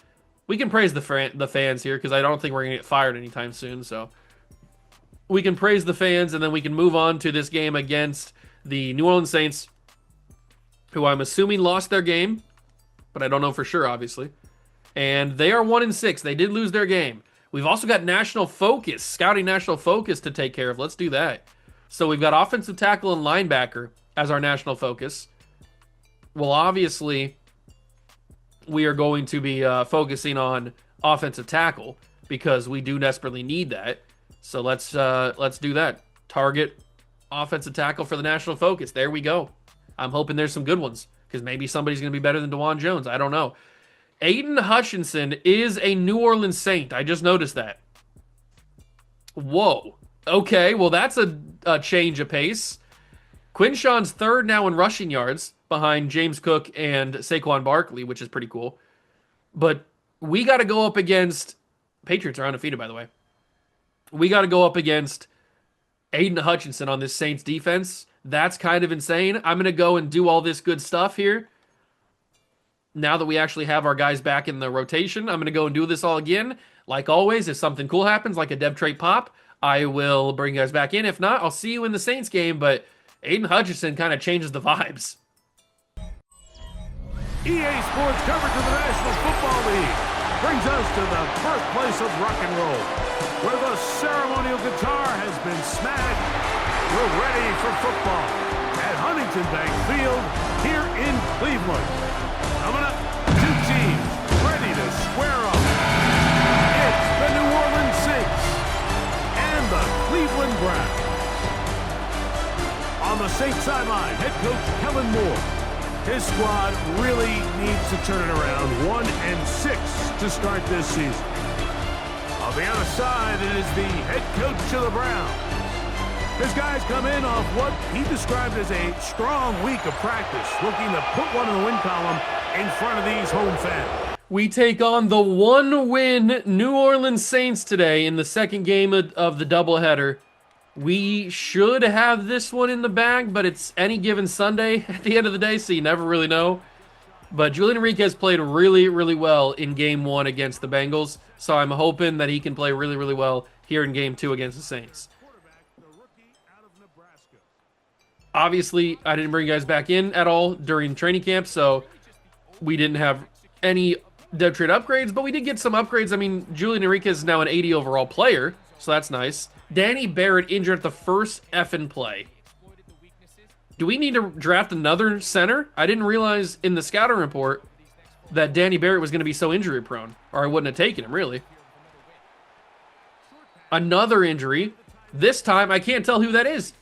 We can praise the fans here because I don't think we're going to get fired anytime soon. So we can praise the fans, and then we can move on to this game against the New Orleans Saints, who I'm assuming lost their game, but I don't know for sure, obviously. And they are 1-6. They did lose their game. We've also got national focus, scouting national focus to take care of. Let's do that. So we've got offensive tackle and linebacker as our national focus. Well, obviously, we are going to be focusing on offensive tackle because we do desperately need that. So let's do that. Target offensive tackle for the national focus. There we go. I'm hoping there's some good ones because maybe somebody's going to be better than DeJuan Jones. I don't know. Aiden Hutchinson is a New Orleans Saint. I just noticed that. Whoa. Okay, well, that's a change of pace. Quinshawn's 3rd now in rushing yards behind James Cook and Saquon Barkley, which is pretty cool. But we got to go up against... Patriots are undefeated, by the way. We got to go up against Aiden Hutchinson on this Saints defense. That's kind of insane. I'm going to go and do all this good stuff here. Now that we actually have our guys back in the rotation, I'm going to go and do this all again. Like always, if something cool happens, like a dev trait pop, I will bring you guys back in. If not, I'll see you in the Saints game, but Aiden Hutchinson kind of changes the vibes. EA Sports coverage of the National Football League brings us to the birthplace of rock and roll, where the ceremonial guitar has been smashed. We're ready for football at Huntington Bank Field here in Cleveland. Coming up, 2 teams ready to square up. It's the New Orleans Saints and the Cleveland Browns. On the Saints sideline, head coach Kellen Moore. His squad really needs to turn it around. 1-6 to start this season. On the other side, it is the head coach of the Browns. His guys come in off what he described as a strong week of practice, looking to put one in the win column in front of these home fans. We take on the 1-win New Orleans Saints today in the second game of the doubleheader. We should have this one in the bag, but it's any given Sunday at the end of the day, so you never really know. But Julian Enriquez played really, really well in Game 1 against the Bengals, so I'm hoping that he can play really, really well here in Game 2 against the Saints. Obviously, I didn't bring you guys back in at all during training camp, so we didn't have any dev trade upgrades, but we did get some upgrades. I mean, Julian Enriquez is now an 80 overall player, so that's nice. Danny Barrett injured at the first effing play. Do we need to draft another center? I didn't realize in the scouting report that Danny Barrett was going to be so injury prone, or I wouldn't have taken him, really. Another injury. This time, I can't tell who that is.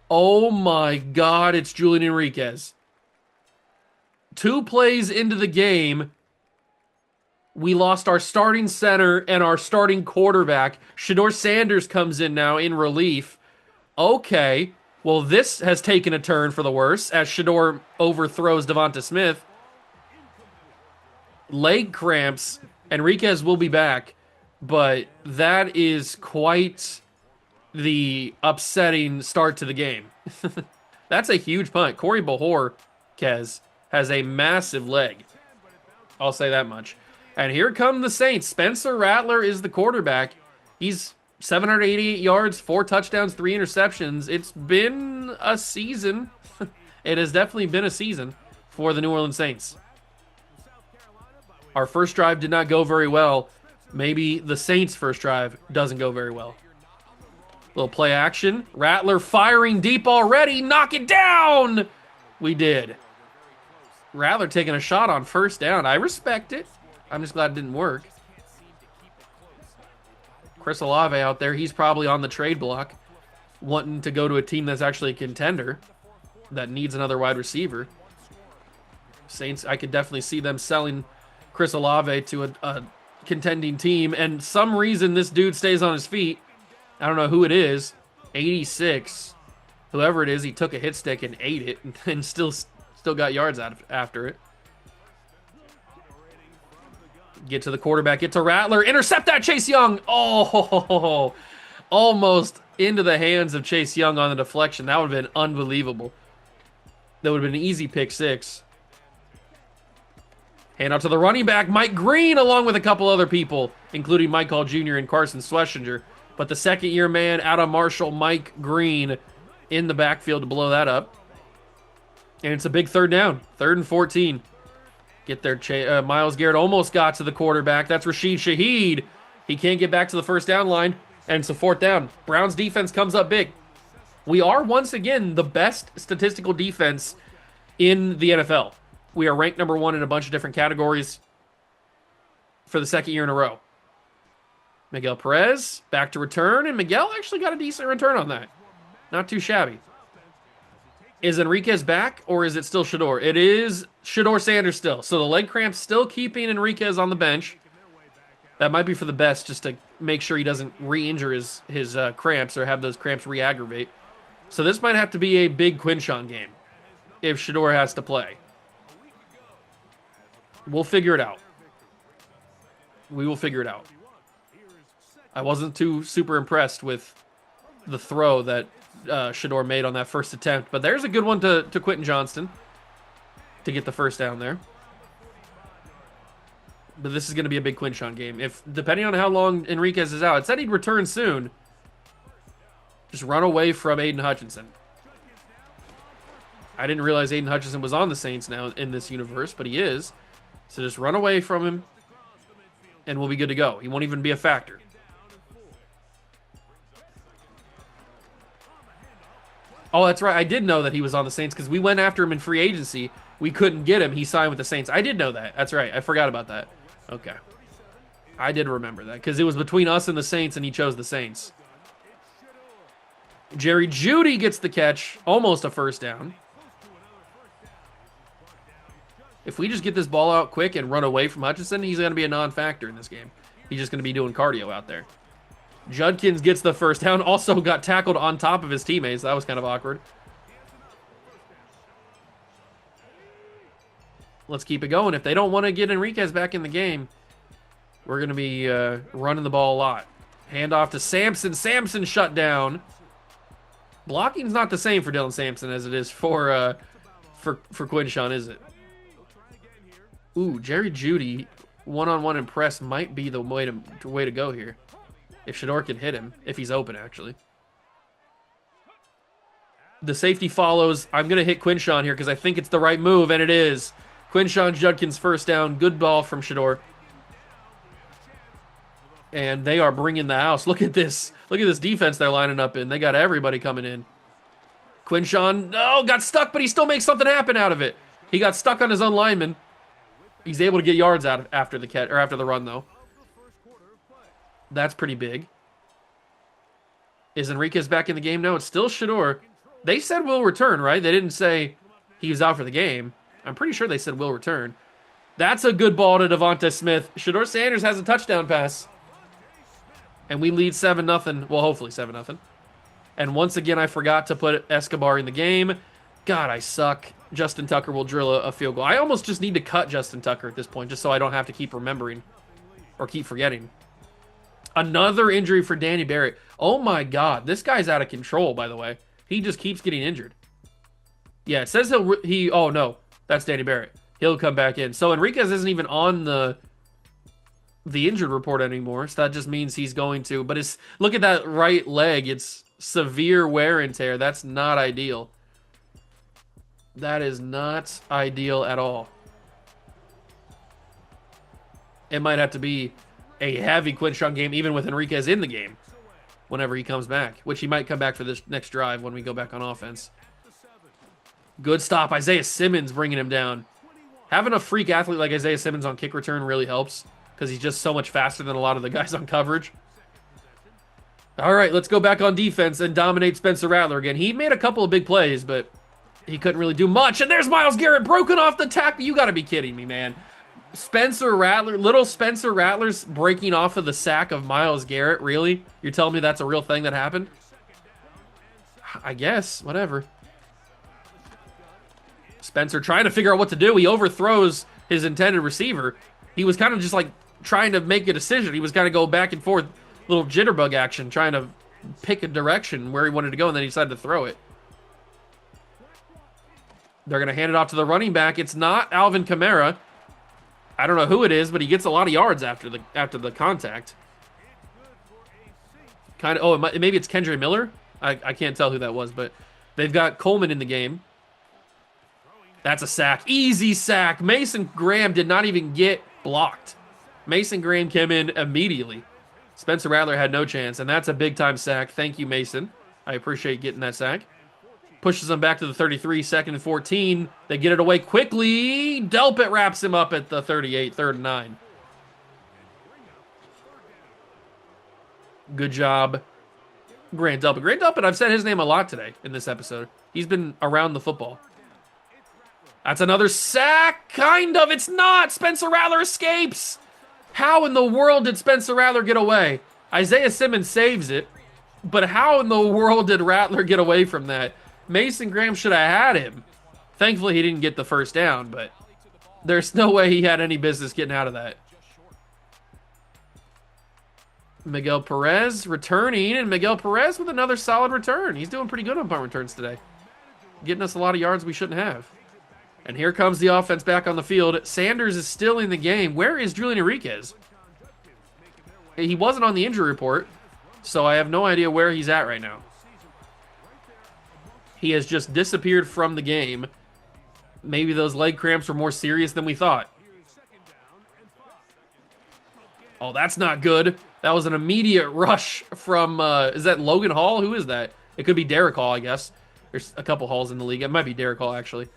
Oh my God, it's Julian Enriquez. 2 plays into the game, we lost our starting center and our starting quarterback. Shedeur Sanders comes in now in relief. Okay, well, this has taken a turn for the worse as Shedeur overthrows Devonta Smith. Leg cramps. Enriquez will be back, but that is quite the upsetting start to the game. That's a huge punt. Corey Behor, Kez, has a massive leg. I'll say that much. And here come the Saints. Spencer Rattler is the quarterback. He's 788 yards, 4 touchdowns, 3 interceptions. It's been a season. It has definitely been a season for the New Orleans Saints. Our first drive did not go very well. Maybe the Saints' first drive doesn't go very well. Little play action. Rattler firing deep already. Knock it down! We did. Rattler taking a shot on first down. I respect it. I'm just glad it didn't work. Chris Olave out there. He's probably on the trade block, wanting to go to a team that's actually a contender that needs another wide receiver. Saints, I could definitely see them selling Chris Olave to a contending team. And some reason this dude stays on his feet. I don't know who it is. 86. Whoever it is, he took a hit stick and ate it and still got yards out of after it. Get to the quarterback. Get to Rattler. Intercept that, Chase Young. Oh, almost into the hands of Chase Young on the deflection. That would have been unbelievable. That would have been an easy pick 6. Hand out to the running back, Mike Green, along with a couple other people, including Mike Hall Jr. and Carson Schlesinger. But the second-year man, Adam Marshall, Mike Green, in the backfield to blow that up. And it's a big third down. 3rd and 14. Get there. Myles Garrett almost got to the quarterback. That's Rashid Shaheed. He can't get back to the first down line. And it's a 4th down. Browns defense comes up big. We are, once again, the best statistical defense in the NFL. We are ranked number 1 in a bunch of different categories for the 2nd year in a row. Miguel Perez, back to return, and Miguel actually got a decent return on that. Not too shabby. Is Enriquez back, or is it still Shedeur? It is Shedeur Sanders still. So the leg cramp's still keeping Enriquez on the bench. That might be for the best, just to make sure he doesn't re-injure his cramps or have those cramps re-aggravate. So this might have to be a big Quinshon game if Shedeur has to play. We'll figure it out. We will figure it out. I wasn't too super impressed with the throw that Shedeur made on that first attempt. But there's a good one to Quentin Johnston to get the first down there. But this is going to be a big Quinshon game. Depending on how long Enriquez is out, it said he'd return soon. Just run away from Aiden Hutchinson. I didn't realize Aiden Hutchinson was on the Saints now in this universe, but he is. So just run away from him, and we'll be good to go. He won't even be a factor. Oh, that's right. I did know that he was on the Saints because we went after him in free agency. We couldn't get him. He signed with the Saints. I did know that. That's right. I forgot about that. Okay. I did remember that because it was between us and the Saints, and he chose the Saints. Jerry Jeudy gets the catch. Almost a first down. If we just get this ball out quick and run away from Hutchinson, he's going to be a non-factor in this game. He's just going to be doing cardio out there. Judkins gets the first down. Also got tackled on top of his teammates. That was kind of awkward. Let's keep it going. If they don't want to get Enriquez back in the game, we're going to be running the ball a lot. Handoff to Sampson. Sampson shut down. Blocking's not the same for Dylan Sampson as it is for Quinshon, is it? Ooh, Jerry Jeudy, one-on-one and press might be the way to go here. If Shedeur can hit him, if he's open, actually. The safety follows. I'm going to hit Quinshon here because I think it's the right move, and it is. Quinshon Judkins first down. Good ball from Shedeur. And they are bringing the house. Look at this. Look at this defense they're lining up in. They got everybody coming in. Quinshon, got stuck, but he still makes something happen out of it. He got stuck on his own lineman. He's able to get yards out after the catch or after the run, though. That's pretty big. Is Enriquez back in the game? No, it's still Shador. They said will return, right? They didn't say he was out for the game. I'm pretty sure they said will return. That's a good ball to Devonta Smith. Shador Sanders has a touchdown pass. And we lead 7-0. Well, hopefully 7-0. And once again, I forgot to put Escobar in the game. God, I suck. Justin Tucker will drill a field goal. I almost just need to cut Justin Tucker at this point, just so I don't have to keep remembering or keep forgetting. Another injury for Danny Barrett. Oh my God, this guy's out of control, by the way. He just keeps getting injured. Yeah, it says oh no, that's Danny Barrett. He'll come back in. So Enriquez isn't even on the injured report anymore, so that just means he's going to. But look at that right leg. It's severe wear and tear. That's not ideal. That is not ideal at all. It might have to be a heavy Quinshon game, even with Enriquez in the game, whenever he comes back, which he might come back for this next drive when we go back on offense. Good stop. Isaiah Simmons bringing him down. Having a freak athlete like Isaiah Simmons on kick return really helps because he's just so much faster than a lot of the guys on coverage. All right, let's go back on defense and dominate Spencer Rattler again. He made a couple of big plays, but he couldn't really do much. And there's Myles Garrett broken off the tackle. You got to be kidding me, man. Little Spencer Rattler's breaking off of the sack of Myles Garrett. Really? You're telling me that's a real thing that happened? I guess. Whatever. Spencer trying to figure out what to do. He overthrows his intended receiver. He was kind of just like trying to make a decision. He was kind of go back and forth, little jitterbug action, trying to pick a direction where he wanted to go, and then he decided to throw it. They're going to hand it off to the running back. It's not Alvin Kamara. I don't know who it is, but he gets a lot of yards after the contact. Maybe it's Kendre Miller. I can't tell who that was, but they've got Coleman in the game. That's a sack. Easy sack. Mason Graham did not even get blocked. Mason Graham came in immediately. Spencer Rattler had no chance, and that's a big-time sack. Thank you, Mason. I appreciate getting that sack. Pushes them back to the 33, 2nd and 14. They get it away quickly. Delpit wraps him up at the 38, 3rd and 9. Good job, Grant Delpit. Grant Delpit, I've said his name a lot today in this episode. He's been around the football. That's another sack, kind of. It's not. Spencer Rattler escapes. How in the world did Spencer Rattler get away? Isaiah Simmons saves it, but how in the world did Rattler get away from that? Mason Graham should have had him. Thankfully, he didn't get the first down, but there's no way he had any business getting out of that. Miguel Perez returning, and Miguel Perez with another solid return. He's doing pretty good on punt returns today. Getting us a lot of yards we shouldn't have. And here comes the offense back on the field. Sanders is still in the game. Where is Julian Enriquez? He wasn't on the injury report, so I have no idea where he's at right now. He has just disappeared from the game. Maybe those leg cramps were more serious than we thought. Oh, that's not good. That was an immediate rush from, is that Logan Hall? Who is that? It could be Derek Hall, I guess. There's a couple Halls in the league. It might be Derek Hall, actually.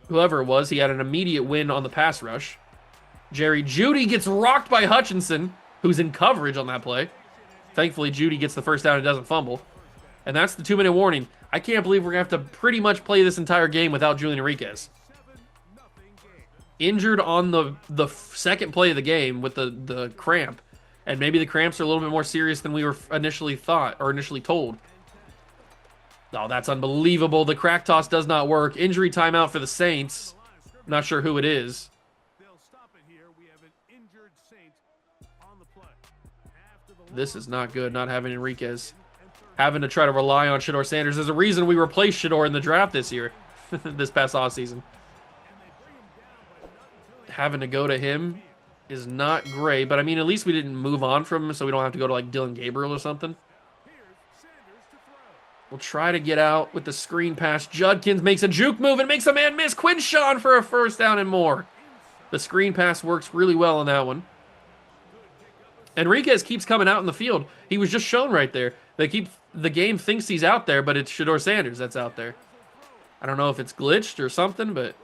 Whoever it was, he had an immediate win on the pass rush. Jerry Jeudy gets rocked by Hutchinson, who's in coverage on that play. Thankfully, Jeudy gets the first down and doesn't fumble. And that's the 2-minute warning. I can't believe we're going to have to pretty much play this entire game without Julian Enriquez. Injured on the second play of the game with the cramp. And maybe the cramps are a little bit more serious than we were initially thought or initially told. Oh, that's unbelievable. The crack toss does not work. Injury timeout for the Saints. Not sure who it is. This is not good, not having Enriquez. Having to try to rely on Shador Sanders. There's a reason we replaced Shador in the draft this year. This past offseason. Having to go to him is not great. But, I mean, at least we didn't move on from him so we don't have to go to, like, Dylan Gabriel or something. We'll try to get out with the screen pass. Judkins makes a juke move and makes a man miss. Quinshon for a first down and more. The screen pass works really well on that one. Enriquez keeps coming out in the field. He was just shown right there. The game thinks he's out there, but it's Shador Sanders that's out there. I don't know if it's glitched or something, but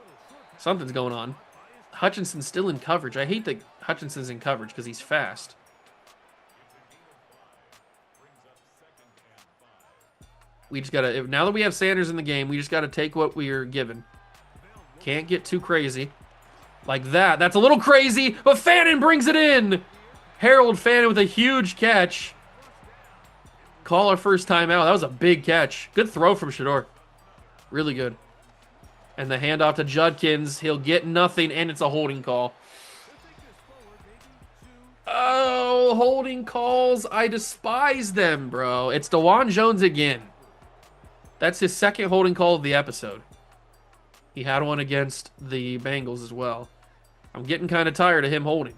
Something's going on. Hutchinson's still in coverage. I hate that Hutchinson's in coverage because he's fast. We just gotta, now that we have Sanders in the game, we just gotta take what we are given. Can't get too crazy. Like that. That's a little crazy, but Fannin brings it in. Harold Fannin with a huge catch. Call our first timeout. That was a big catch. Good throw from Shador. Really good. And the handoff to Judkins. He'll get nothing, and it's a holding call. Oh, holding calls. I despise them, bro. It's DeJuan Jones again. That's his second holding call of the episode. He had one against the Bengals as well. I'm getting kind of tired of him holding.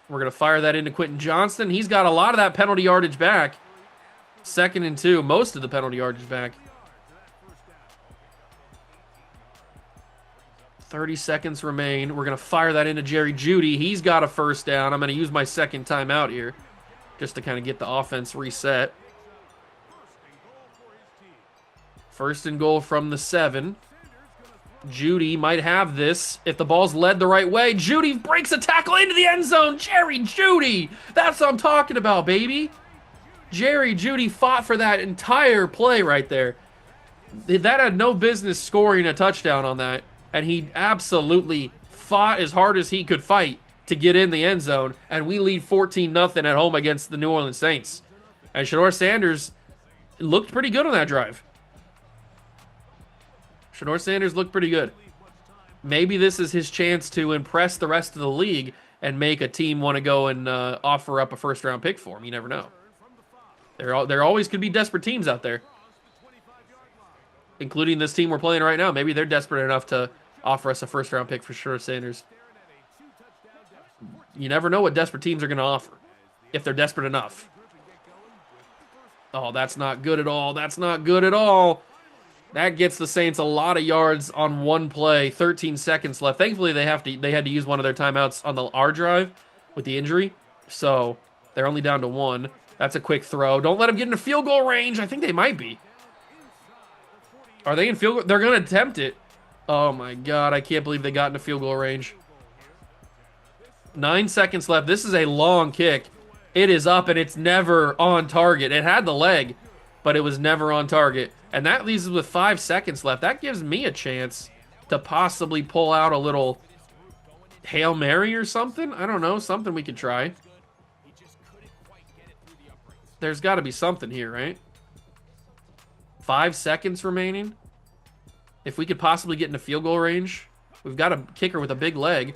We're going to fire that into Quentin Johnston. He's got a lot of that penalty yardage back. 2nd and 2. Most of the penalty yardage back. 30 seconds remain. We're going to fire that into Jerry Jeudy. He's got a first down. I'm going to use my second timeout here just to kind of get the offense reset. 1st and goal from the 7. Jeudy might have this if the ball's led the right way. Jeudy breaks a tackle into the end zone. Jerry Jeudy. That's what I'm talking about, baby. Jerry Jeudy fought for that entire play right there. That had no business scoring a touchdown on that. And he absolutely fought as hard as he could fight to get in the end zone. And we lead 14-0 at home against the New Orleans Saints. And Shador Sanders looked pretty good on that drive. Shador Sanders looked pretty good. Maybe this is his chance to impress the rest of the league and make a team want to go and offer up a first-round pick for him. You never know. There always could be desperate teams out there, including this team we're playing right now. Maybe they're desperate enough to offer us a first-round pick for Shador Sanders. You never know what desperate teams are going to offer if they're desperate enough. Oh, that's not good at all. That's not good at all. That gets the Saints a lot of yards on one play. 13 seconds left. Thankfully, they had to use one of their timeouts on our drive with the injury, so they're only down to 1. That's a quick throw. Don't let them get into field goal range. I think they might be. Are they in field goal? They're going to attempt it. Oh, my God. I can't believe they got into field goal range. 9 seconds left. This is a long kick. It is up, and it's never on target. It had the leg, but it was never on target. And that leaves us with 5 seconds left. That gives me a chance to possibly pull out a little Hail Mary or something. I don't know. Something we could try. There's got to be something here, right? 5 seconds remaining. If we could possibly get into field goal range. We've got a kicker with a big leg.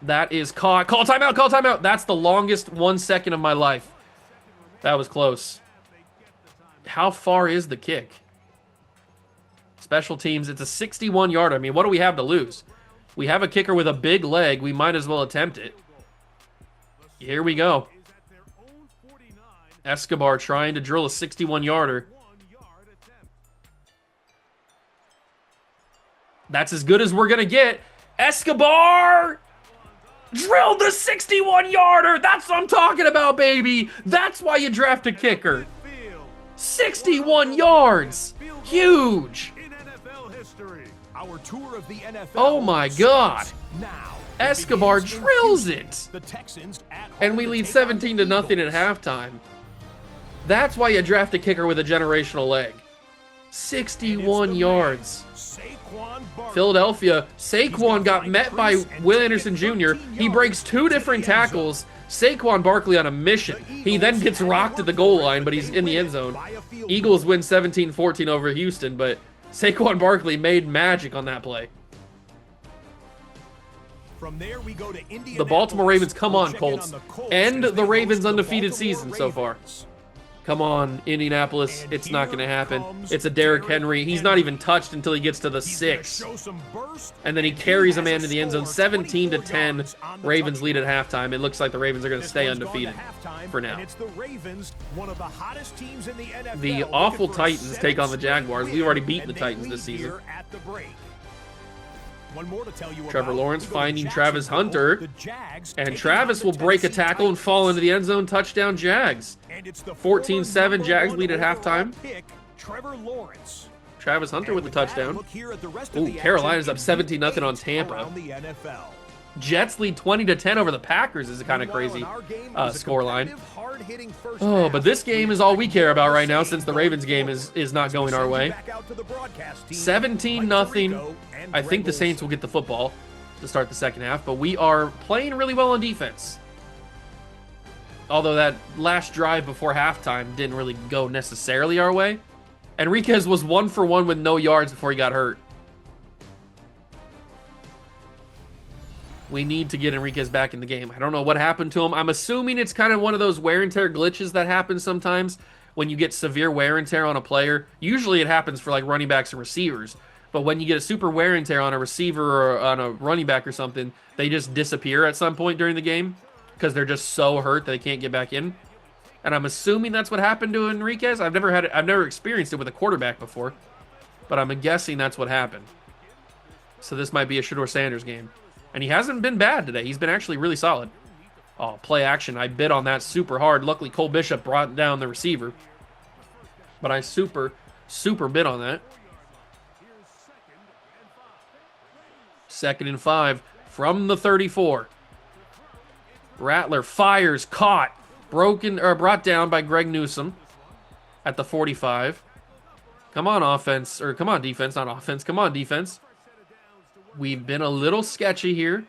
That is caught. Call timeout, call timeout. That's the longest 1 second of my life. That was close. How far is the kick? Special teams, it's a 61-yarder. I mean, what do we have to lose? We have a kicker with a big leg. We might as well attempt it. Here we go. Escobar trying to drill a 61-yarder. That's as good as we're going to get. Escobar drilled the 61-yarder. That's what I'm talking about, baby. That's why you draft a kicker. 61 yards. Huge. Oh, my God. Escobar drills it. And we lead 17-0 at halftime. That's why you draft a kicker with a generational leg. 61 yards. Philadelphia, Saquon got met by Will Anderson Jr. He breaks 2 different tackles. Saquon Barkley on a mission. He then gets rocked at the goal line, but he's in the end zone. Eagles win 17-14 over Houston, but Saquon Barkley made magic on that play. From there, we go to The Baltimore Ravens, come on, Colts. End the Ravens' undefeated season so far. Come on, Indianapolis. It's not going to happen. It's a Derrick Henry. He's not even touched until he gets to the 6. And then he carries a man to the end zone. 17-10. Ravens lead at halftime. It looks like the Ravens are going to stay undefeated for now. The awful Titans take on the Jaguars. We've already beaten the Titans this season. Trevor Lawrence finding Travis Hunter, and Travis will break a tackle and fall into the end zone. Touchdown, Jags. 14-7, Jags lead at halftime. Trevor Travis Hunter with the touchdown. Look here at the rest Ooh, of the Carolina's action up 17-0 on Tampa. around the NFL. Jets lead 20-10 over the Packers is a kind of crazy scoreline. Oh, but this game is all we care about right now since the Ravens game is not going our way. 17-0. I think the Saints will get the football to start the second half, but we are playing really well on defense. Although that last drive before halftime didn't really go necessarily our way. Enriquez was 1 for 1 with no yards before he got hurt. We need to get Enriquez back in the game. I don't know what happened to him. I'm assuming it's kind of one of those wear and tear glitches that happen sometimes when you get severe wear and tear on a player. Usually it happens for like running backs and receivers. But when you get a super wear and tear on a receiver or on a running back or something, they just disappear at some point during the game because they're just so hurt that they can't get back in. And I'm assuming that's what happened to Enriquez. I've never experienced it with a quarterback before, but I'm guessing that's what happened. So this might be a Shedeur Sanders game. And he hasn't been bad today. He's been actually really solid. Oh, play action. I bid on that super hard. Luckily, Cole Bishop brought down the receiver. But I super bid on that. 2nd and 5 from the 34. Rattler fires, caught, brought down by Greg Newsome at the 45. Come on, offense, or come on, defense, not offense. Come on, defense. We've been a little sketchy here,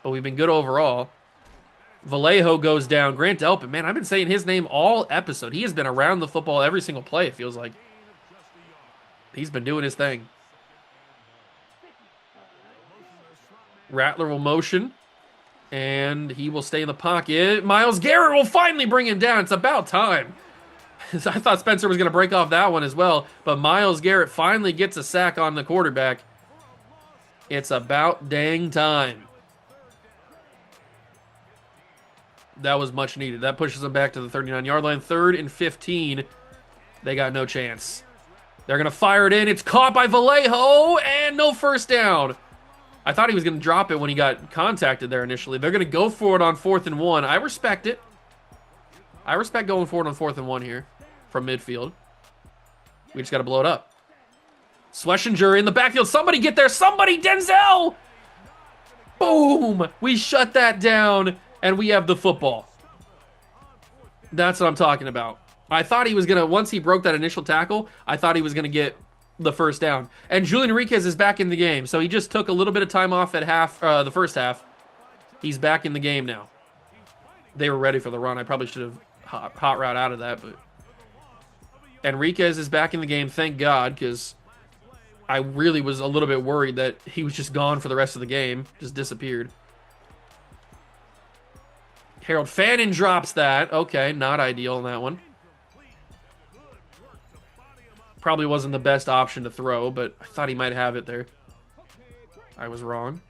but we've been good overall. Vallejo goes down. Grant Delpit, man, I've been saying his name all episode. He has been around the football every single play, it feels like. He's been doing his thing. Rattler will motion, and he will stay in the pocket. Myles Garrett will finally bring him down. It's about time. I thought Spencer was going to break off that one as well, but Myles Garrett finally gets a sack on the quarterback. It's about dang time. That was much needed. That pushes them back to the 39-yard line. 3rd and 15. They got no chance. They're going to fire it in. It's caught by Vallejo, and no first down. I thought he was going to drop it when he got contacted there initially. They're going to go for it on 4th and 1. I respect it. I respect going for it on 4th and 1 here from midfield. We just got to blow it up. Schlesinger in the backfield. Somebody get there. Somebody, Denzel! Boom! We shut that down, and we have the football. That's what I'm talking about. I thought he was going to, once he broke that initial tackle, I thought he was going to get the first down. And Julian Enriquez is back in the game, so he just took a little bit of time off at the first half. He's back in the game now. They were ready for the run. I probably should have hot route out of that, but Enriquez is back in the game, thank God, because I really was a little bit worried that he was just gone for the rest of the game. Just disappeared. Harold Fannin drops that. Okay, not ideal in that one. Probably wasn't the best option to throw, but I thought he might have it there. I was wrong.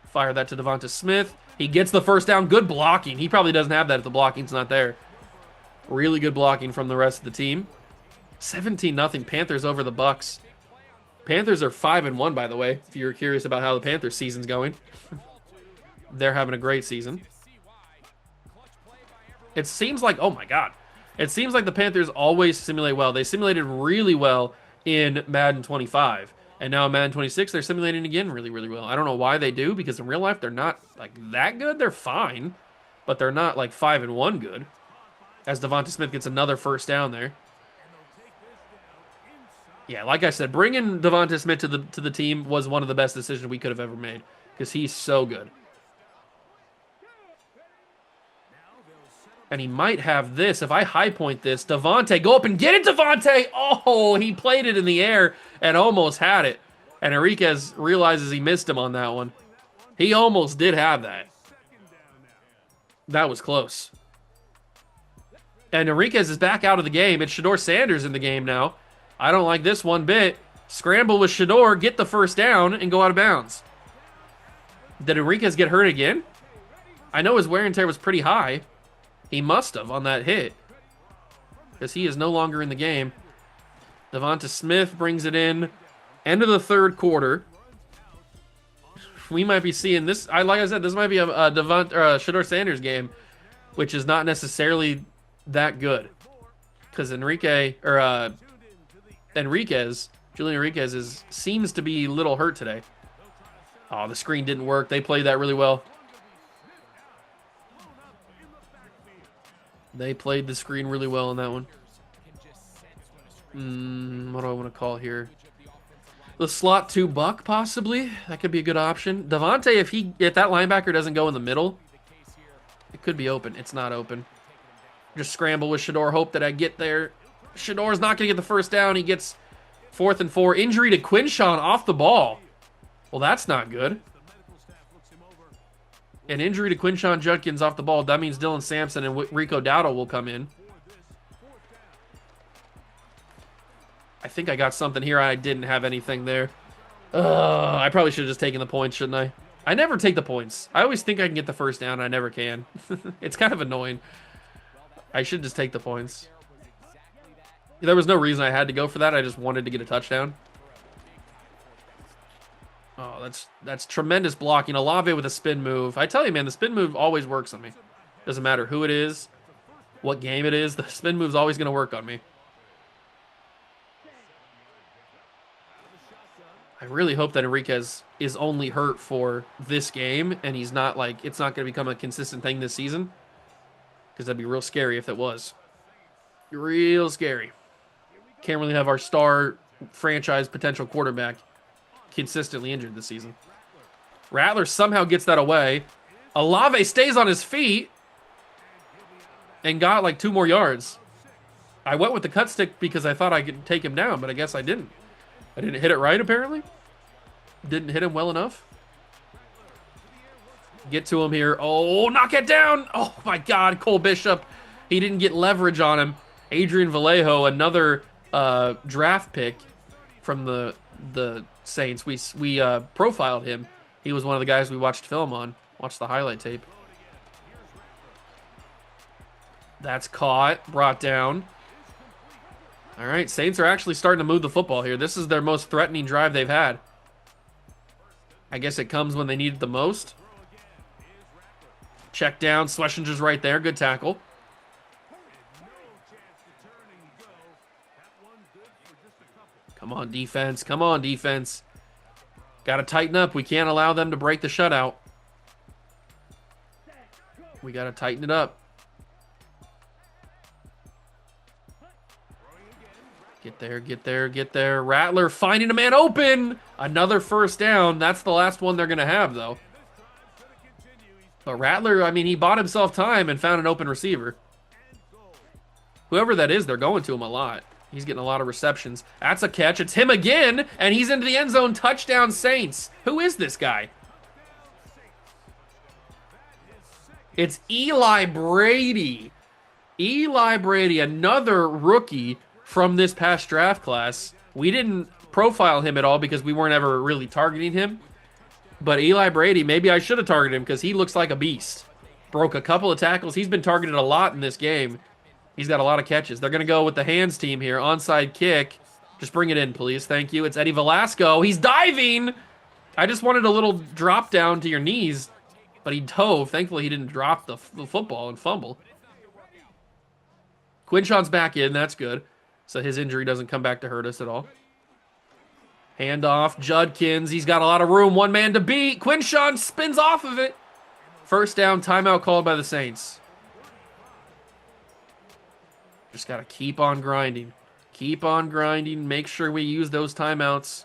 Fire that to Devonta Smith. He gets the first down. Good blocking. He probably doesn't have that if the blocking's not there. Really good blocking from the rest of the team. 17-0 Panthers over the Bucks. Panthers are 5-1, by the way, if you're curious about how the Panthers season's going. They're having a great season. It seems like, oh my God. It seems like the Panthers always simulate well. They simulated really well in Madden 25. And now in Madden 26, they're simulating again really, really well. I don't know why they do, because in real life, they're not like that good. They're fine, but they're not like 5-1 good. As Devonta Smith gets another first down there. Yeah, like I said, bringing Devonta Smith to the team was one of the best decisions we could have ever made, because he's so good. And he might have this. If I high point this, Devontae, go up and get it, Devontae! Oh, he played it in the air and almost had it. And Enriquez realizes he missed him on that one. He almost did have that. That was close. And Enriquez is back out of the game. It's Shedeur Sanders in the game now. I don't like this one bit. Scramble with Shedeur, get the first down, and go out of bounds. Did Enriquez get hurt again? I know his wear and tear was pretty high. He must have on that hit, because he is no longer in the game. Devonta Smith brings it in. End of the third quarter. We might be seeing this. Like I said, this might be a Shedeur Sanders game, which is not necessarily that good. Because Julian Enriquez seems to be a little hurt today. Oh, the screen didn't work. They played that really well. They played the screen really well in that one. What do I want to call here? The slot 2 buck, possibly. That could be a good option. Devontae, if that linebacker doesn't go in the middle, it could be open. It's not open. Just scramble with Shador. Hope that I get there. Shador's not going to get the first down. He gets 4th and 4. Injury to Quinshawn off the ball. Well, that's not good. An injury to Quinshawn Judkins off the ball. That means Dylan Sampson and Rico Dowdle will come in. I think I got something here. I didn't have anything there. I probably should have just taken the points, shouldn't I? I never take the points. I always think I can get the first down, and I never can. It's kind of annoying. I should just take the points. There was no reason I had to go for that. I just wanted to get a touchdown. Oh, that's tremendous blocking. Olave with a spin move. I tell you, man, the spin move always works on me. Doesn't matter who it is, what game it is. The spin move's always going to work on me. I really hope that Enriquez is only hurt for this game, and he's not like, it's not going to become a consistent thing this season. Because that'd be real scary if it was. Real scary. Can't really have our star franchise potential quarterback consistently injured this season. Rattler somehow gets that away. Olave stays on his feet and got like 2 more yards. I went with the cut stick because I thought I could take him down, but I guess I didn't. I didn't hit it right, apparently. Didn't hit him well enough. Get to him here. Oh, knock it down. Oh, my God. Cole Bishop. He didn't get leverage on him. Adrian Vallejo, another draft pick from the Saints. We profiled him. He was one of the guys we watched film on. Watched the highlight tape. That's caught. Brought down. All right, Saints are actually starting to move the football here. This is their most threatening drive they've had. I guess it comes when they need it the most. Check down. Schlesinger's right there. Good tackle. Come on, defense. Come on, defense. Got to tighten up. We can't allow them to break the shutout. We got to tighten it up. Get there, get there, get there. Rattler finding a man open. Another first down. That's the last one they're going to have, though. But Rattler, I mean, he bought himself time and found an open receiver. Whoever that is, they're going to him a lot. He's getting a lot of receptions. That's a catch. It's him again, and he's into the end zone. Touchdown, Saints. Who is this guy? It's Eli Brady. Eli Brady, another rookie from this past draft class. We didn't profile him at all because we weren't ever really targeting him. But Eli Brady, maybe I should have targeted him because he looks like a beast. Broke a couple of tackles. He's been targeted a lot in this game. He's got a lot of catches. They're going to go with the hands team here. Onside kick. Just bring it in, please. Thank you. It's Eddie Velasco. He's diving. I just wanted a little drop down to your knees, but he dove. Thankfully, he didn't drop the football and fumble. Quinshawn's back in. That's good. So his injury doesn't come back to hurt us at all. Handoff. Judkins. He's got a lot of room. One man to beat. Quinshawn spins off of it. First down. Timeout called by the Saints. Just got to keep on grinding. Keep on grinding. Make sure we use those timeouts.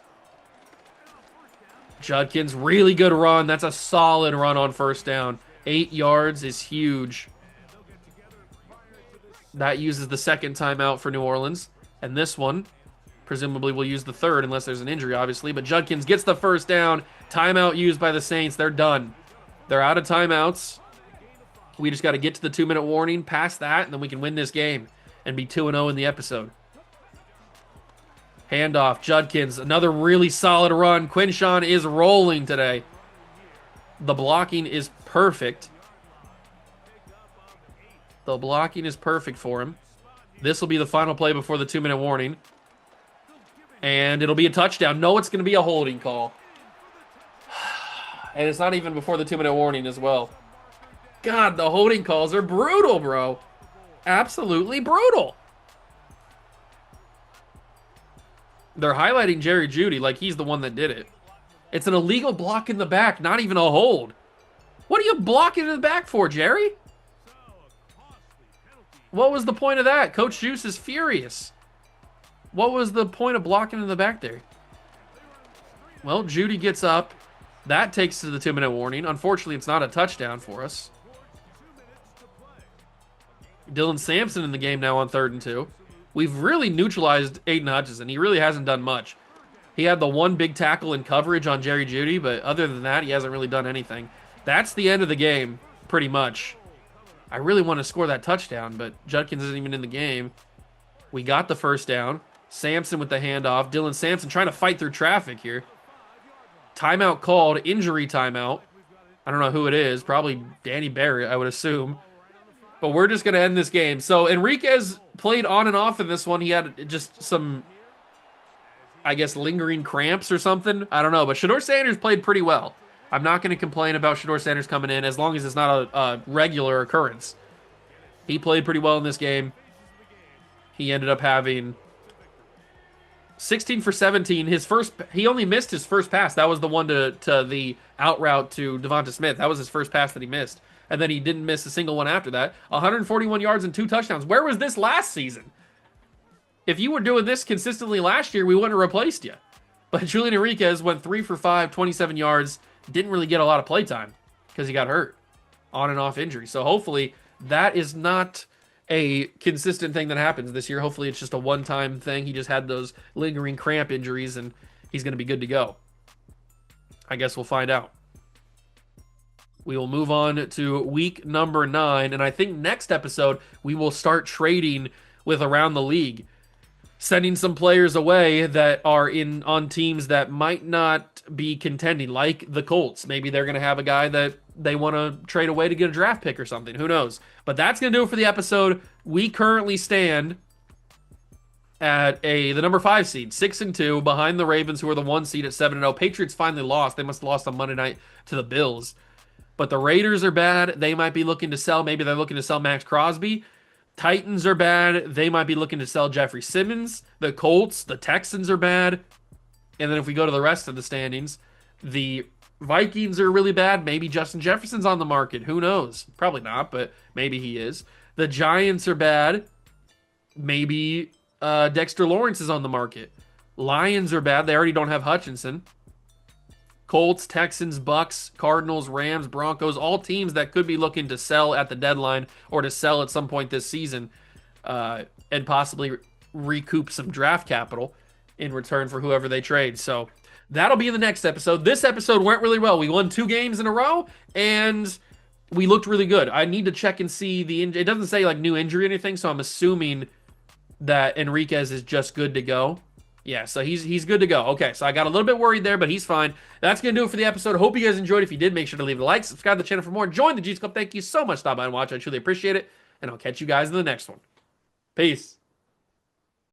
Judkins, really good run. That's a solid run on first down. 8 yards is huge. That uses the second timeout for New Orleans. And this one, presumably, will use the third unless there's an injury, obviously. But Judkins gets the first down. Timeout used by the Saints. They're done. They're out of timeouts. We just got to get to the 2-minute warning, past that, and then we can win this game and be 2-0 in the episode. Handoff, Judkins, another really solid run. Quinshawn is rolling today. The blocking is perfect. The blocking is perfect for him. This will be the final play before the 2-minute warning. And it'll be a touchdown. No, it's going to be a holding call. And it's not even before the 2-minute warning as well. God, the holding calls are brutal, bro. absolutely brutal. They're highlighting Jerry Jeudy like he's the one that did it. It's an illegal block in the back, not even a hold. What are you blocking in the back for, Jerry? What was the point of that? Coach Juice is furious. What was the point of blocking in the back there? Well, Jeudy gets up. That takes to the 2-minute warning. Unfortunately, it's not a touchdown for us. Dylan Sampson in the game now on 3rd and 2. We've really neutralized Aiden Hutchinson. He really hasn't done much. He had the one big tackle in coverage on Jerry Jeudy, but other than that, he hasn't really done anything. That's the end of the game, pretty much. I really want to score that touchdown, but Judkins isn't even in the game. We got the first down. Sampson with the handoff. Dylan Sampson trying to fight through traffic here. Timeout called. Injury timeout. I don't know who it is. Probably Danny Barrett, I would assume. But we're just going to end this game. So Enriquez played on and off in this one. He had just some, I guess, lingering cramps or something. I don't know. But Shedeur Sanders played pretty well. I'm not going to complain about Shedeur Sanders coming in as long as it's not a regular occurrence. He played pretty well in this game. He ended up having 16 for 17. He only missed his first pass. That was the one to the out route to Devonta Smith. That was his first pass that he missed. And then he didn't miss a single one after that. 141 yards and 2 touchdowns. Where was this last season? If you were doing this consistently last year, we wouldn't have replaced you. But Julian Enriquez went 3 for 5, 27 yards. Didn't really get a lot of play time because he got hurt on and off injury. So hopefully that is not a consistent thing that happens this year. Hopefully it's just a one-time thing. He just had those lingering cramp injuries and he's going to be good to go. I guess we'll find out. We will move on to week number 9. And I think next episode we will start trading with Around the League. Sending some players away that are on teams that might not be contending, like the Colts. Maybe they're going to have a guy that they want to trade away to get a draft pick or something. Who knows? But that's going to do it for the episode. We currently stand at the number 5 seed, 6-2, behind the Ravens, who are the 1 seed at 7-0. Patriots finally lost. They must have lost on Monday night to the Bills. But the Raiders are bad. They might be looking to sell. Maybe they're looking to sell Max Crosby. Titans are bad. They might be looking to sell Jeffrey Simmons. The Colts, the Texans are bad. And then if we go to the rest of the standings, the Vikings are really bad. Maybe Justin Jefferson's on the market. Who knows? Probably not, but maybe he is. The Giants are bad. Maybe Dexter Lawrence is on the market. Lions are bad. They already don't have Hutchinson. Colts, Texans, Bucks, Cardinals, Rams, Broncos, all teams that could be looking to sell at the deadline or to sell at some point this season and possibly recoup some draft capital in return for whoever they trade. So that'll be in the next episode. This episode went really well. We won 2 games in a row, and we looked really good. I need to check and see the injury. It doesn't say like new injury or anything, so I'm assuming that Enriquez is just good to go. Yeah, so he's good to go. Okay, so I got a little bit worried there, but he's fine. That's going to do it for the episode. Hope you guys enjoyed. If you did, make sure to leave a like, subscribe to the channel for more. Join the G's Club. Thank you so much for stopping by and watching. I truly appreciate it, and I'll catch you guys in the next one. Peace.